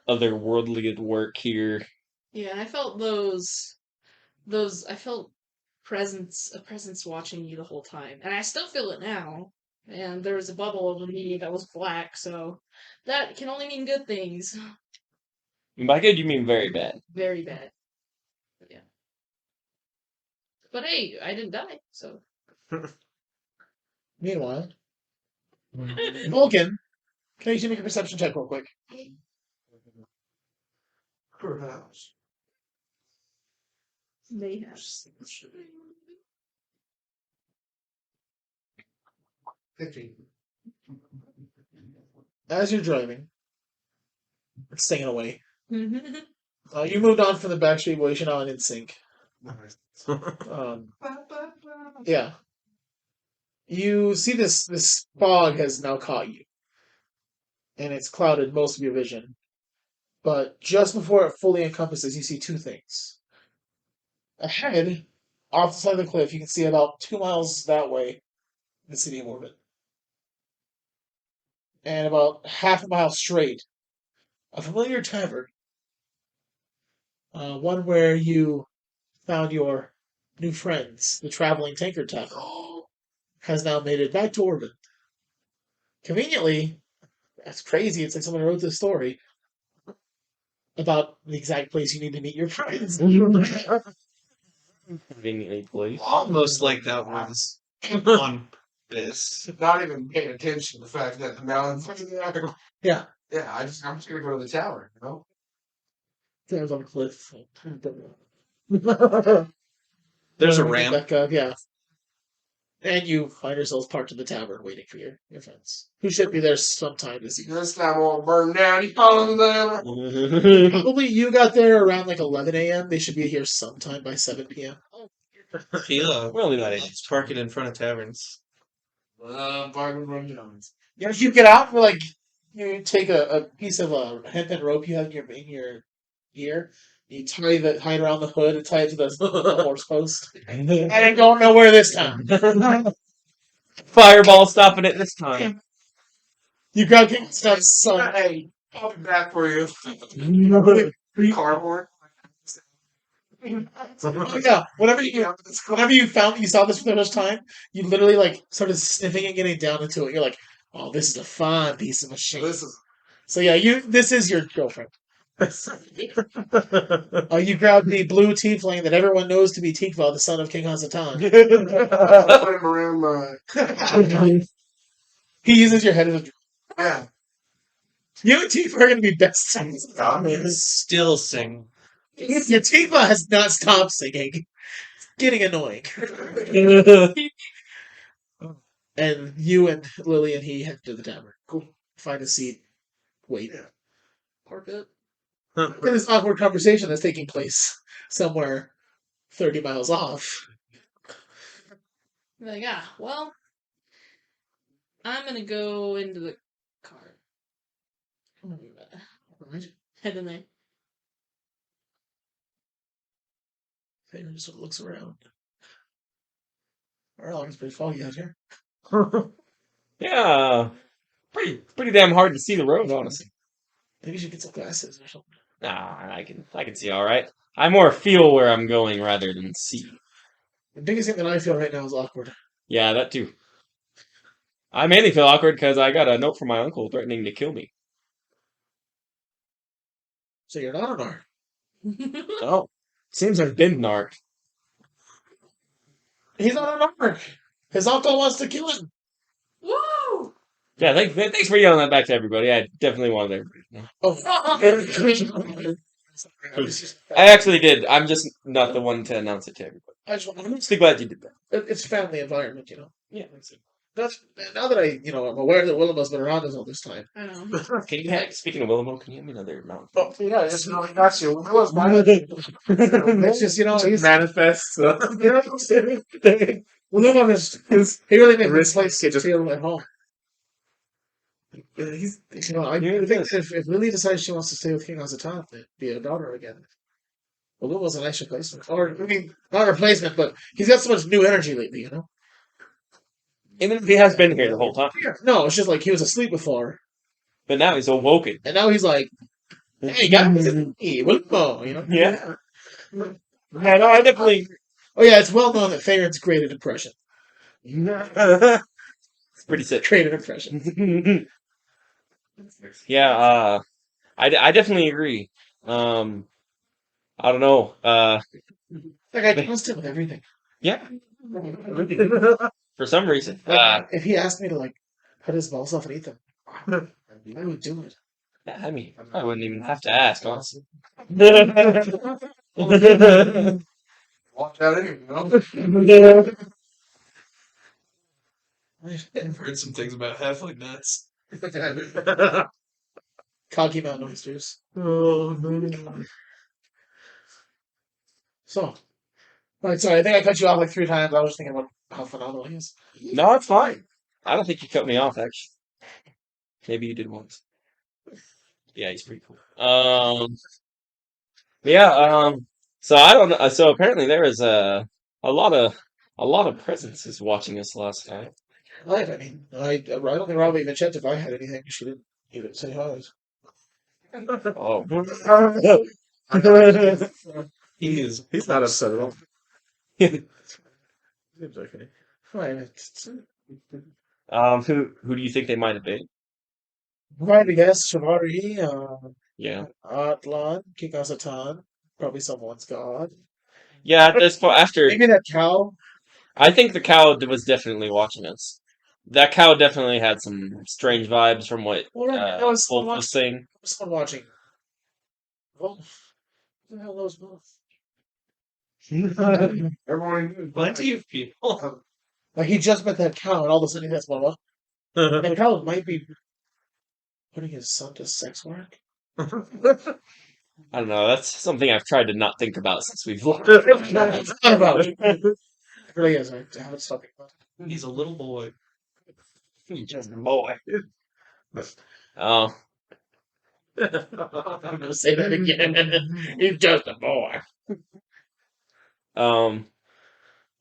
otherworldly at work here. Yeah, and I felt I felt a presence watching you the whole time. And I still feel it now. And there was a bubble over me that was black, so that can only mean good things. By good, you mean very bad. Very bad. Yeah. But hey, I didn't die, so. Meanwhile, Vulcan, can you make a perception check real quick? Perhaps. Mayhem. 15. As you're driving, staying away. Mhm. You moved on from the Backstreet Boys. You're now in sync. Nice. Yeah. You see this fog has now caught you, and it's clouded most of your vision. But just before it fully encompasses, you see two things. Ahead, off the side of the cliff, you can see about 2 miles that way the city of Orbit. And about half a mile straight, a familiar tavern. One where you found your new friends, the traveling tanker tavern, has now made it back to Orbit. Conveniently, that's crazy. It's like someone wrote this story about the exact place you need to meet your friends. Conveniently placed. Almost like that was on this. Not even paying attention to the fact that the mountains. Yeah, Yeah, I'm just gonna go to the tower, you know? there's on the cliff. There's a When we get ramp. back up, yeah. And you find yourselves parked in the tavern waiting for your friends. Who should be there sometime this evening. This time won't burn down. You follow them. Probably you got there around like 11 a.m. They should be here sometime by 7 p.m. Yeah. We're only not in. Just park it in front of taverns. Bargain run Jones. Yeah, you get out and like you take a piece of a hempen rope you have in your ear. You tie it around the hood and tie it to the horse post. And ain't going nowhere this time. Fireball stopping it this time. You got King Stuff's son. Hey, I'll be back for you. Cardboard. Oh, yeah, whenever you saw this for the first time, you literally like started sniffing and getting down into it. You're like, "Oh, this is a fine piece of machine." This is So yeah, this is your girlfriend. You grabbed the blue tiefling that everyone knows to be Tikva, the son of King Hasatan. put him around my. He uses your head as a. Yeah. You and Tikva are going to be best friends. Still sing. Your Tikva has not stopped singing. It's getting annoying. And you and Lily and he head to the tavern. Cool. Find a seat. Wait. Park it. In this awkward conversation that's taking place somewhere 30 miles off. Like, well, I'm gonna go into the car. Head in there. Favorite just sort of looks around. Yrlakk, it's pretty foggy out here. Yeah. Pretty damn hard to see the road, honestly. Maybe you should get some glasses or something. Nah, I can see all right. I more feel where I'm going rather than see. The biggest thing that I feel right now is awkward. Yeah, that too. I mainly feel awkward because I got a note from my uncle threatening to kill me. So you're not an Ark. Oh, seems I've been narked. He's not an Ark. His uncle wants to kill him. Woo! Yeah, thanks for yelling that back to everybody. I definitely wanted everybody to know. Oh. I actually did. I'm just not the one to announce it to everybody. I'm mostly glad you did that. It's family environment, you know. Yeah. Now that I'm aware that Wilumo's been around us all this time. I know. Can you speaking of Wilumo, can you hand me another mountain? Oh, yeah, just really got you. It was mine. It's just, he's Manifest. Wilumo is he really made this place feel at home. He's, I think that if Lily decides she wants to stay with King Hasatan, it'd be a daughter again. Wilumo's a nice replacement. Or, I mean, not a replacement, but he's got so much new energy lately, you know? Even if he has been here the whole time. No, it's just like he was asleep before, But now he's awoken. and now he's like, hey, guys, hey, Wilumo, you know? Yeah. Yeah, no, I definitely. Oh, yeah, it's well known that Farin's great at impression. It's pretty sick. Great at impression. Yeah, I definitely agree. I don't know. Like, I trust him with everything. Yeah. For some reason. If he asked me to, like, cut his balls off and eat them, I would do it. Yeah, I mean, I wouldn't even have to ask, honestly. Watch out anyway, you know? I've heard some things about halfling nuts. Cocky Mountain oysters. So, right, sorry, I think I cut you off like 3 times. I was just thinking about how phenomenal he is. No, it's fine. I don't think you cut me off, actually. Maybe you did once. Yeah, he's pretty cool. Yeah. So I don't know. So apparently there is a lot of presences watching us last night. I have any. I don't think Rauva even checked if I had anything. She didn't even say hi. Oh, He is. He's not upset at all. Seems okay. Fine. who do you think they might have been? Right, I guess Shivari, Yeah. Atlan, Kikasatan, probably someone's god. Yeah. At this point, after Maybe that cow. I think the cow was definitely watching us. That cow definitely had some strange vibes from what Well, right, that was Wolf someone was saying. watching. Wolf. Who the hell knows Wolf? Everyone, Plenty of people. Like, he just met that cow, and all of a sudden he has one. And the cow might be putting his son to sex work. I don't know. That's something I've tried to not think about since we've left. It's not about it. It really is. I haven't stopped thinking about it. He's a little boy. He's just a boy. Oh, I'm gonna say that again. He's just a boy.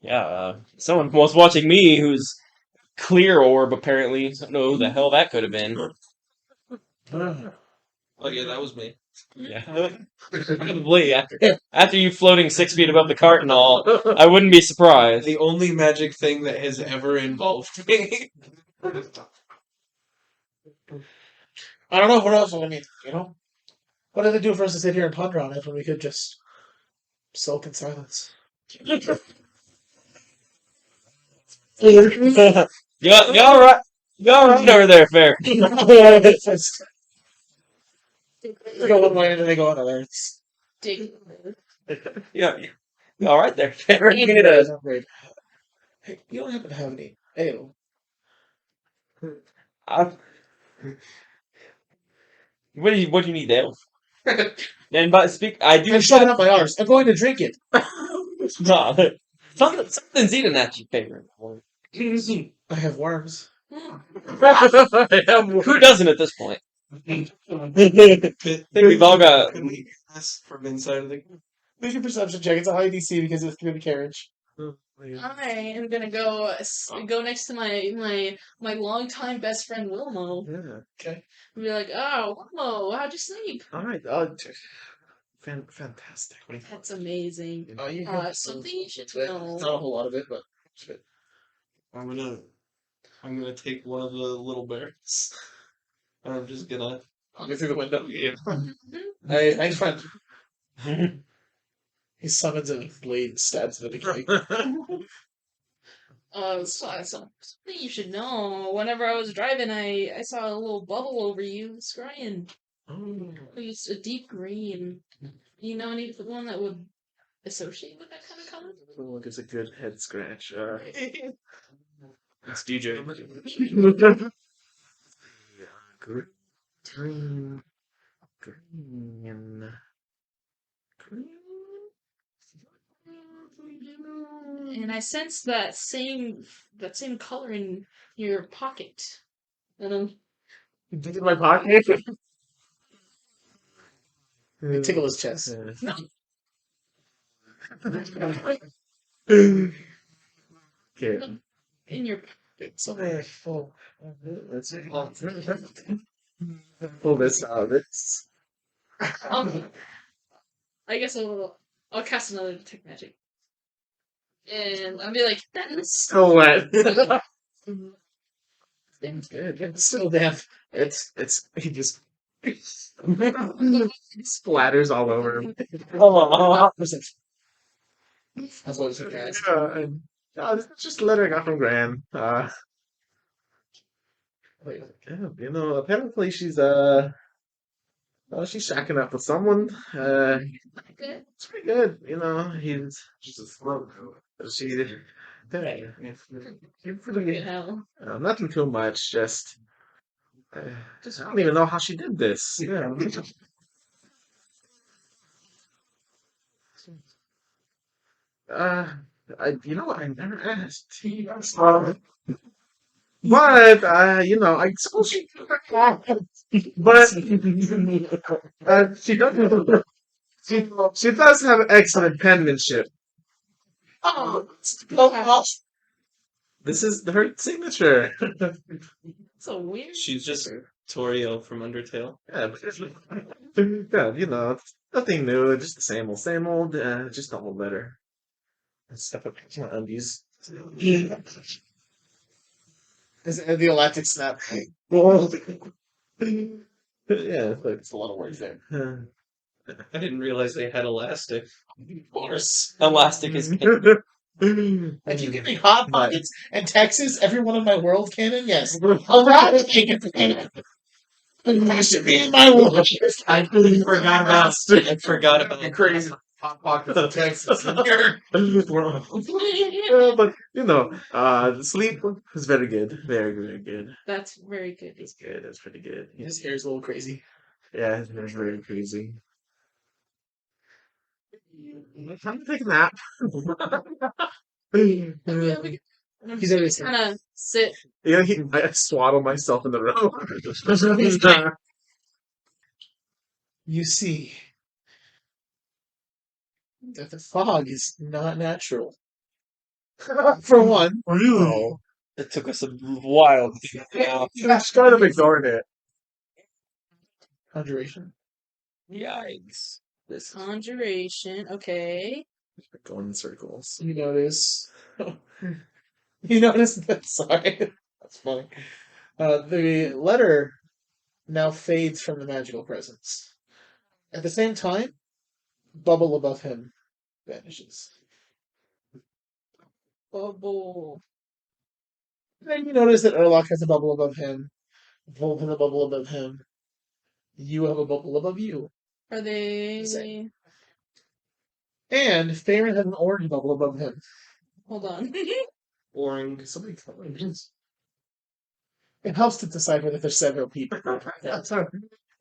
yeah. Someone was watching me who's clear orb apparently. I don't know who the hell that could have been. Oh yeah, that was me. Yeah. Probably after you floating 6 feet above the cart and all, I wouldn't be surprised. The only magic thing that has ever involved me. I don't know what else. I mean, what did they do for us to sit here and ponder on it when we could just sulk in silence? You all right? You all right over there, Fair? They go one way and then they go another. It's Dig. Yeah, you all right there, Fair? great. Hey, you don't happen to have any ale? What do you need, Dale? And but speak, I do. I'm shoving up my arse. I'm going to drink it. No, something's eating at you, Fair. I have worms. Who doesn't at this point? I think we've all got. Could we hear this from inside of the? Make your perception check. It's a high DC because it's through the carriage. I am gonna go next to my longtime best friend Wilumo Yeah. Okay. and be like, "Oh, Wilumo, how'd you sleep?" All right. Fantastic. What do you think? That's amazing. You Something you should It's not a know. whole lot of it, but it's good. I'm gonna take one of the little bears. And I'm just gonna. I'll get through the window. Yeah. Hey, thanks, friend. He summons a blade and stabs it in the leg. Something you should know. Whenever I was driving, I saw a little bubble over you, scrying. It's a deep green. You know anyone that would associate with that kind of color? Someone gives a good head scratch. It's DJ. Green. Green. And I sense that same color in your pocket. And You dig in my pocket? You tickle his chest. Okay. in your Somewhere full. Let's pull this out. It's I guess I'll cast another detect magic. And I'll be like, that is so wet. It's good. It's still damp. He just splatters all over him. That's what it's okay. This is just a letter I got from Gran. Apparently she's she's shacking up with someone. good. It's pretty good. He's just a slow. She Good hell. nothing too much. Just I don't even know how she did this. Yeah. I never asked. But I suppose she. But she does. She does have excellent penmanship. Oh, This is her signature. So weird. She's just Toriel from Undertale. Yeah, yeah, nothing new, just the same old, just a whole letter. Stuff up my undies. Is it the elastic snap? Yeah, It's a lot of words there. I didn't realize they had elastic. Of course. Elastic is If you give me hot pockets and Texas, everyone in my world canon, yes. That should be in my world. I forgot about Crazy hot pockets in Texas. The sleep is very good, very very good. That's very good. It's good. It's pretty good. His hair's a little crazy. Yeah, it's very crazy. Time to take a nap. He's already kind of sit. I swaddle myself in the robe. You see that the fog is not natural. For one. No. It took us a while to figure it out. Just kind of ignoring it. Conjuration. Yikes. This conjuration. Okay. Going in circles. You notice. You notice that. Sorry. That's funny. The letter now fades from the magical presence. At the same time, bubble above him vanishes. Bubble. Then you notice that Yrlakk has a bubble above him. Wulf has a bubble above him. You have a bubble above you. Are they? Same. And Farron has an orange bubble above him. Hold on. Oring. Somebody comments. It helps to decipher that there's several people.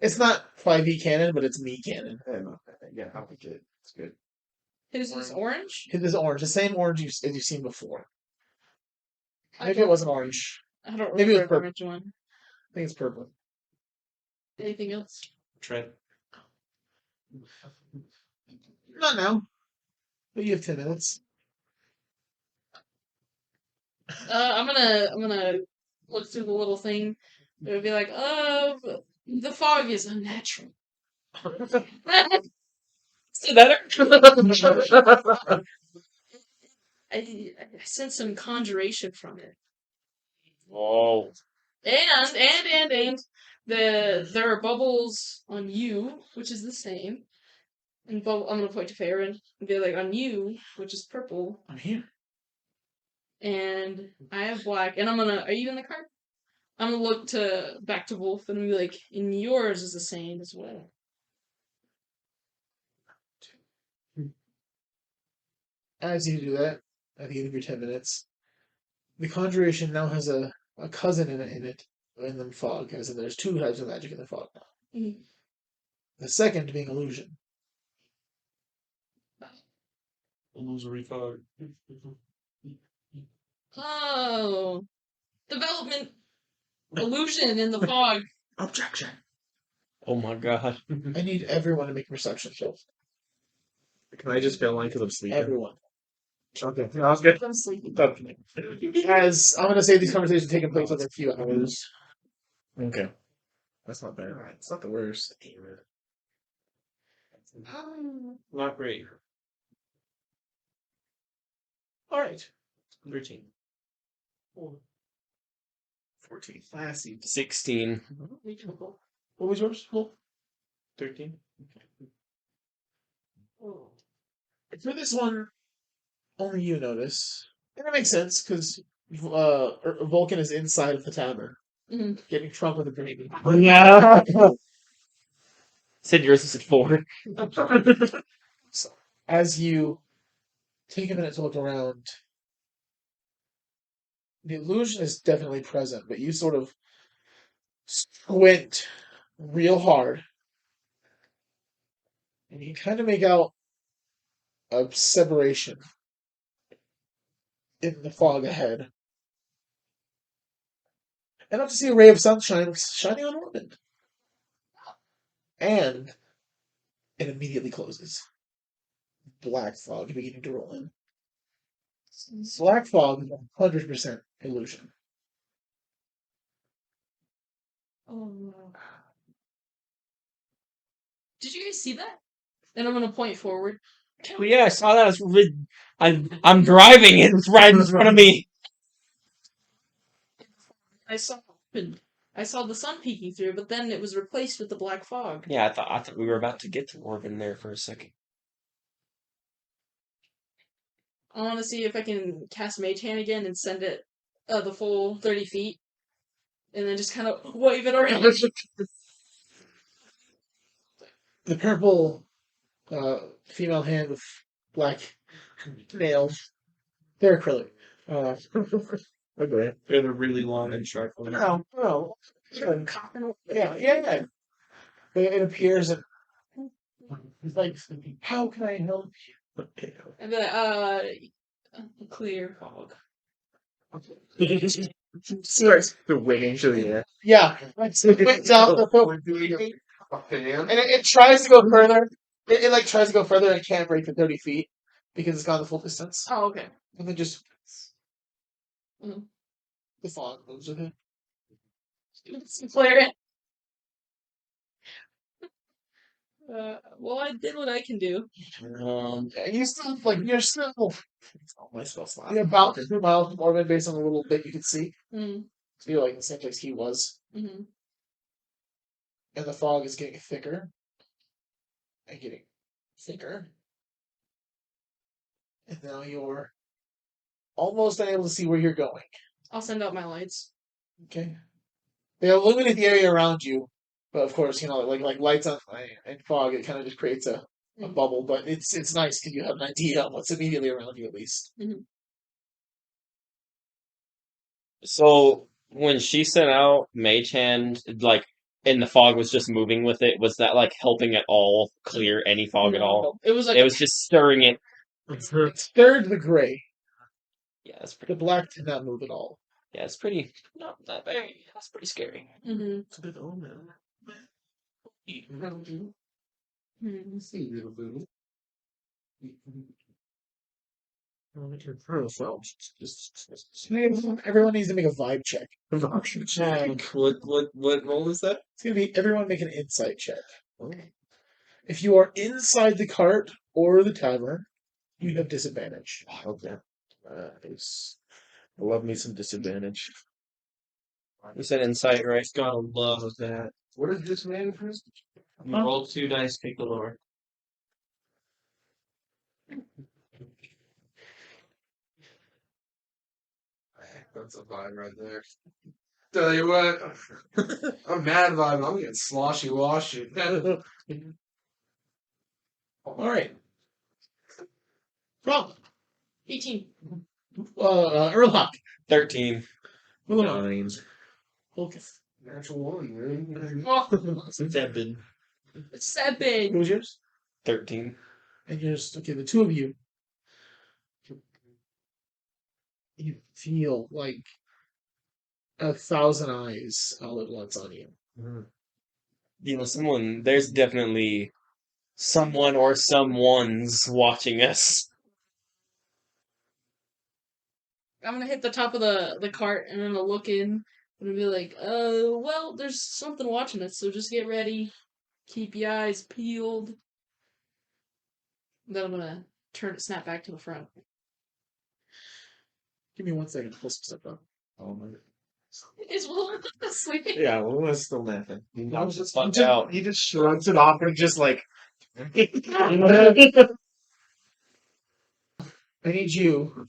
It's not 5e canon, but it's me canon. Yeah, I think it's good. His is orange. It is orange, the same orange as you've seen before. Maybe it wasn't orange. I don't Maybe it was remember purple. which one. I think it's purple. Anything else? Trent. Not now. But you have 10 minutes. I'm gonna look through the little thing. It would be like, the fog is unnatural. I sense some conjuration from it. Oh. And there are bubbles on you, which is the same. And I'm gonna point to Farron and be like, on you, which is purple, I'm here. and I have black. And are you in the card? I'm gonna look back to Wulf and be like, and yours is the same as well. As you do that, at the end of your 10 minutes, the conjuration now has a cousin in the fog, as in there's two types of magic in the fog now. Mhm. The second being illusion. Illusory fog. Oh, development illusion in the fog. Objection. Oh my god. I need everyone to make perception checks. Can I just fail one because I'm sleeping? Everyone. Okay, no, I was good. I'm sleeping. As I'm going to say these conversations taking place over a few hours. Okay. That's not bad. It's not the worst. Not great. Alright. 13. 14. Classy. 16. What was yours? Well, 13. for this one, only you notice. And it makes sense, because Vulcan is inside of the tavern, Mhm. getting drunk with a baby. Yeah. Said yours is at 4. So, as you take a minute to look around, the illusion is definitely present, but you sort of squint real hard, and you kind of make out a separation in the fog ahead. and up to see a ray of sunshine shining on orbit. And it immediately closes. Black fog beginning to roll in. Black fog is 100% illusion. Oh no. Did you guys see that? And I'm gonna point forward. Oh, yeah, I saw that. I'm driving. It's right in front of me. I saw the sun peeking through, but then it was replaced with the black fog. Yeah, I thought we were about to get to Oregon there for a second. I want to see if I can cast Mage Hand again and send it the full 30 feet, and then just kind of wave it around. The purple female hand with black nails. They're acrylic. Okay. They're really long and sharp. No. Yeah. It appears and it's like, how can I help you? And then, clear fog. Starts the winging to the air. Yeah. It's out the phone. And it tries to go further. It like tries to go further and can't break the 30 feet because it's gone the full distance. Oh, okay. And then just Mhm. the fog moves with it. Clear it. Well, I did what I can do. You still you're still you're about 2 miles from orbit based on a little bit you can see. Mm. So you're like in the same place he was. Mm-hmm. And the fog is getting thicker. And getting thicker. And now you're almost unable to see where you're going. I'll send out my lights. Okay. They illuminate the area around you. But of course, like lights on and fog, it kind of just creates a bubble. But it's nice because you have an idea of what's immediately around you at least. Mm-hmm. So when she sent out Mage Hand, like, and the fog was just moving with it, was that like helping at all clear any fog at all? It was like It was just stirring it. It stirred the gray. Yeah, that's The pretty. black did not move at all. Yeah, it's pretty. Not that very. That's pretty scary. Mm-hmm. It's a good omen. Mm-hmm. See, little boo. Everyone needs to make a vibe check. What role is that? It's gonna be everyone make an insight check. If you are inside the cart or the tavern, you have disadvantage. Okay. Nice. I love me some disadvantage. You said insight, right? Gotta love that. What is this man for? You roll 2 dice, pick the lower. That's a vibe right there. Tell you what, I'm mad about it. I'm getting sloshy washy. All right. Rob. 18. Yrlakk. 13. Wilumo. 9. Okay. Natural one, man. Oh, 7. 7. Who was yours? 13. And yours. Okay, the two of you. You feel like 1,000 eyes all at once on you. You know, there's definitely someone or someone's watching us. I'm gonna hit the top of the cart and I'm gonna look in and be like, well, there's something watching us, so just get ready. Keep your eyes peeled. Then I'm gonna snap back to the front. Give me 1 second to pull some stuff up. Oh my. Is Will sleeping? Yeah, well, was still laughing. I was just fucked out. He just shrugs it off and just like. I need you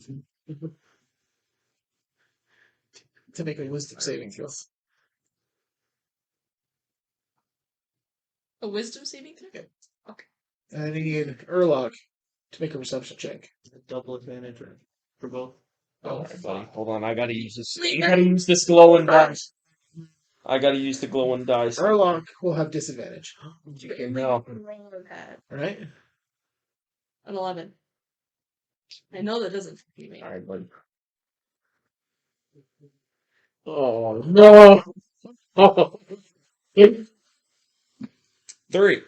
to make a wisdom saving throw. A wisdom saving throw? And I need Yrlakk to make a perception check. Double advantage for both. Oh, Okay. buddy. Hold on, I gotta use this. Sleep. I gotta use this glowing dice. I gotta use the glowing dice. Yrlakk will have disadvantage. Okay, no. Alright? An 11. I know that doesn't fit me. Alright, buddy. Oh no! Oh. 3.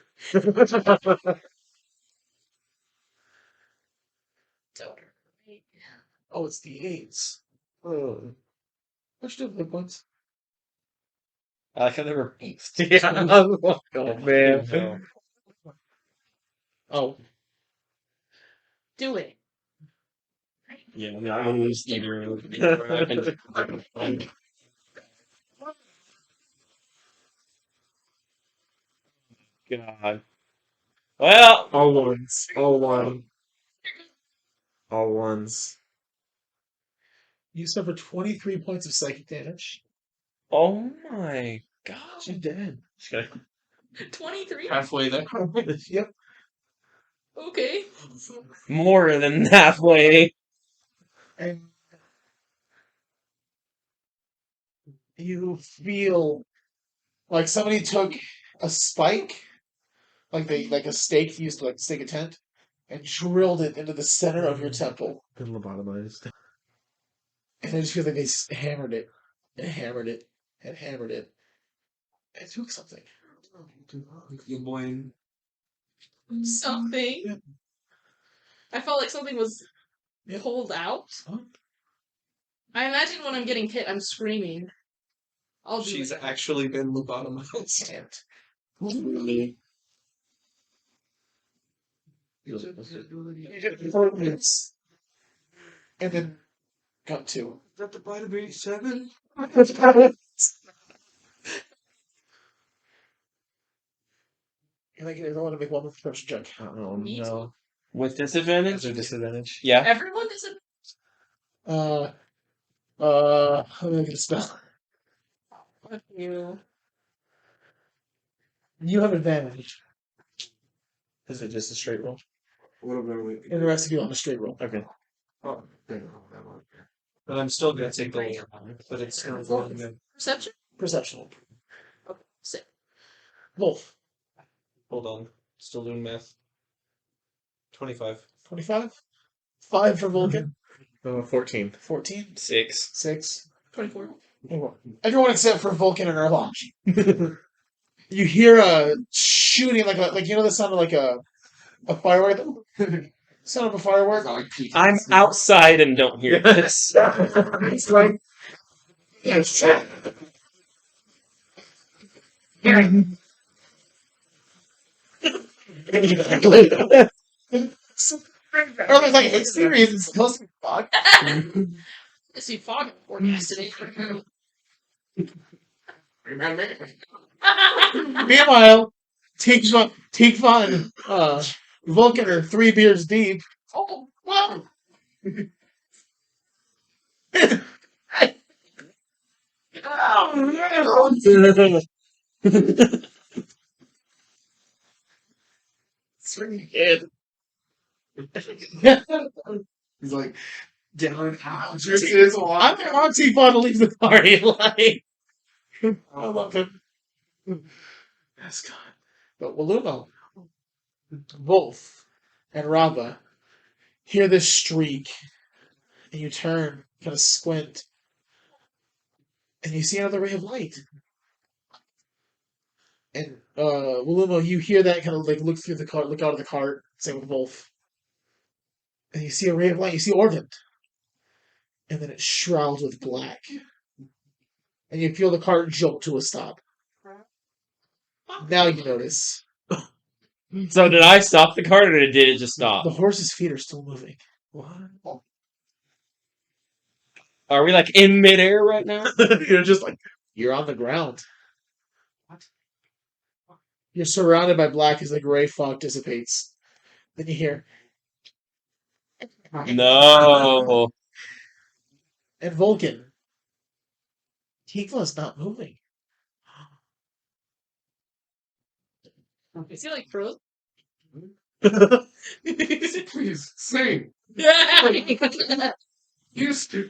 Oh, it's the 8s. Oh. Let's do the points. I like how they were both. Yeah. Oh man. No. Oh. Do it. Yeah, I'm not gonna use either. God. Well, All ones. All one. All ones. You suffer 23 points of psychic damage. oh my God. She's dead. 23? Halfway there. Yep. Okay. More than halfway. And you feel like somebody took a spike, like a stake used to like stake a tent, and drilled it into the center of your temple. Been lobotomized. And I just feel like they hammered it, and hammered it, and hammered it. And took something. Good boy. Something. Yeah. I felt like something was Yeah. pulled out. Huh? I imagine when I'm getting hit, I'm screaming. I'll do She's it. actually been lobotomized. And and then got 2. Is that the bite of 87? And I want to make one more perception check. Oh Me no. With That's disadvantage? a disadvantage. Yeah. Everyone is a. Let me make it a spell. Fuck you. You have advantage, Is it just a straight roll? What about we? and the rest of you on a straight roll. Okay. Oh, there you go, that one. But I'm still gonna take the lead. But it's still going good. Perception? Perception. Okay. Sick. Wolf. Hold on. Still doing math. 25. 25. 5 for Vulcan. 14. 14. 6. 6. 24. Everyone except for Vulcan and Yrlakk. You hear a shooting like the sound of like a firework. Sound of a firework. I'm outside and don't hear this. It's like yes. Everyone's like, it's serious. It's supposed to be fog. I see fog forecast today. Meanwhile, Tikva and Vulcan are 3 beers deep. Oh, wow. It's really good. He's like, down out. I'm on Tikva to leave the party. Like, I love him. Yes, God. But Wilumo, Wulf, and Rauva hear this streak, and you turn, kind of squint, and you see another ray of light. And Wilumo, you hear that, kind of like look through the cart, look out of the cart, same with Wulf, and you see a ray of light. You see Orvin, and then it shrouds with black, and you feel the cart jolt to a stop. Now you notice So did I stop the cart or did it just stop? the horse's feet are still moving. What? Are we like in midair right now? You're just like, You're on the ground. You're surrounded by black as the gray fog dissipates. Then you hear, No. and Vulcan, Tikva's not moving. Is he like frozen? Please, sing. Used to.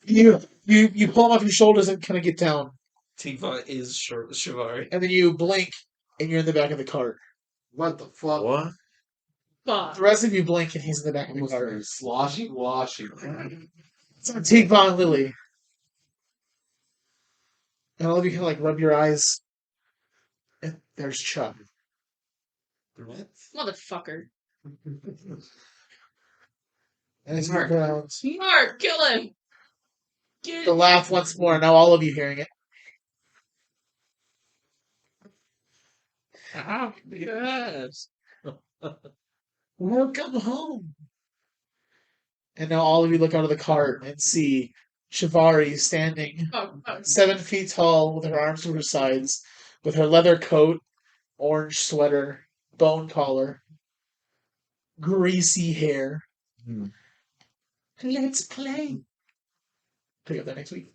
You pull him off your shoulders and kind of get down, Tikva is Shivari. and then you blink, and you're in the back of the cart. What the fuck? what? Fuck. The rest of you blink, and he's in the back of the What's cart. there? Sloshy? Washy. It's on Tikva and Lily. And all of you can like rub your eyes. And there's Chuck. What? Motherfucker. And as you Mark. look around, Mark, kill him! Get the laugh once more. Now all of you hearing it. Yes. Welcome home. And now all of you look out of the cart and see Shivari standing Oh, 7 feet tall with her arms to her sides, with her leather coat, orange sweater, bone collar, greasy hair. Hmm. Let's play. Pick up that next week.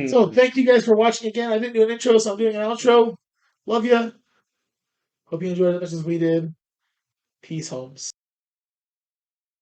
So thank you guys for watching again. I didn't do an intro, so I'm doing an outro. Love ya. Hope you enjoyed it as much as we did. Peace, homes.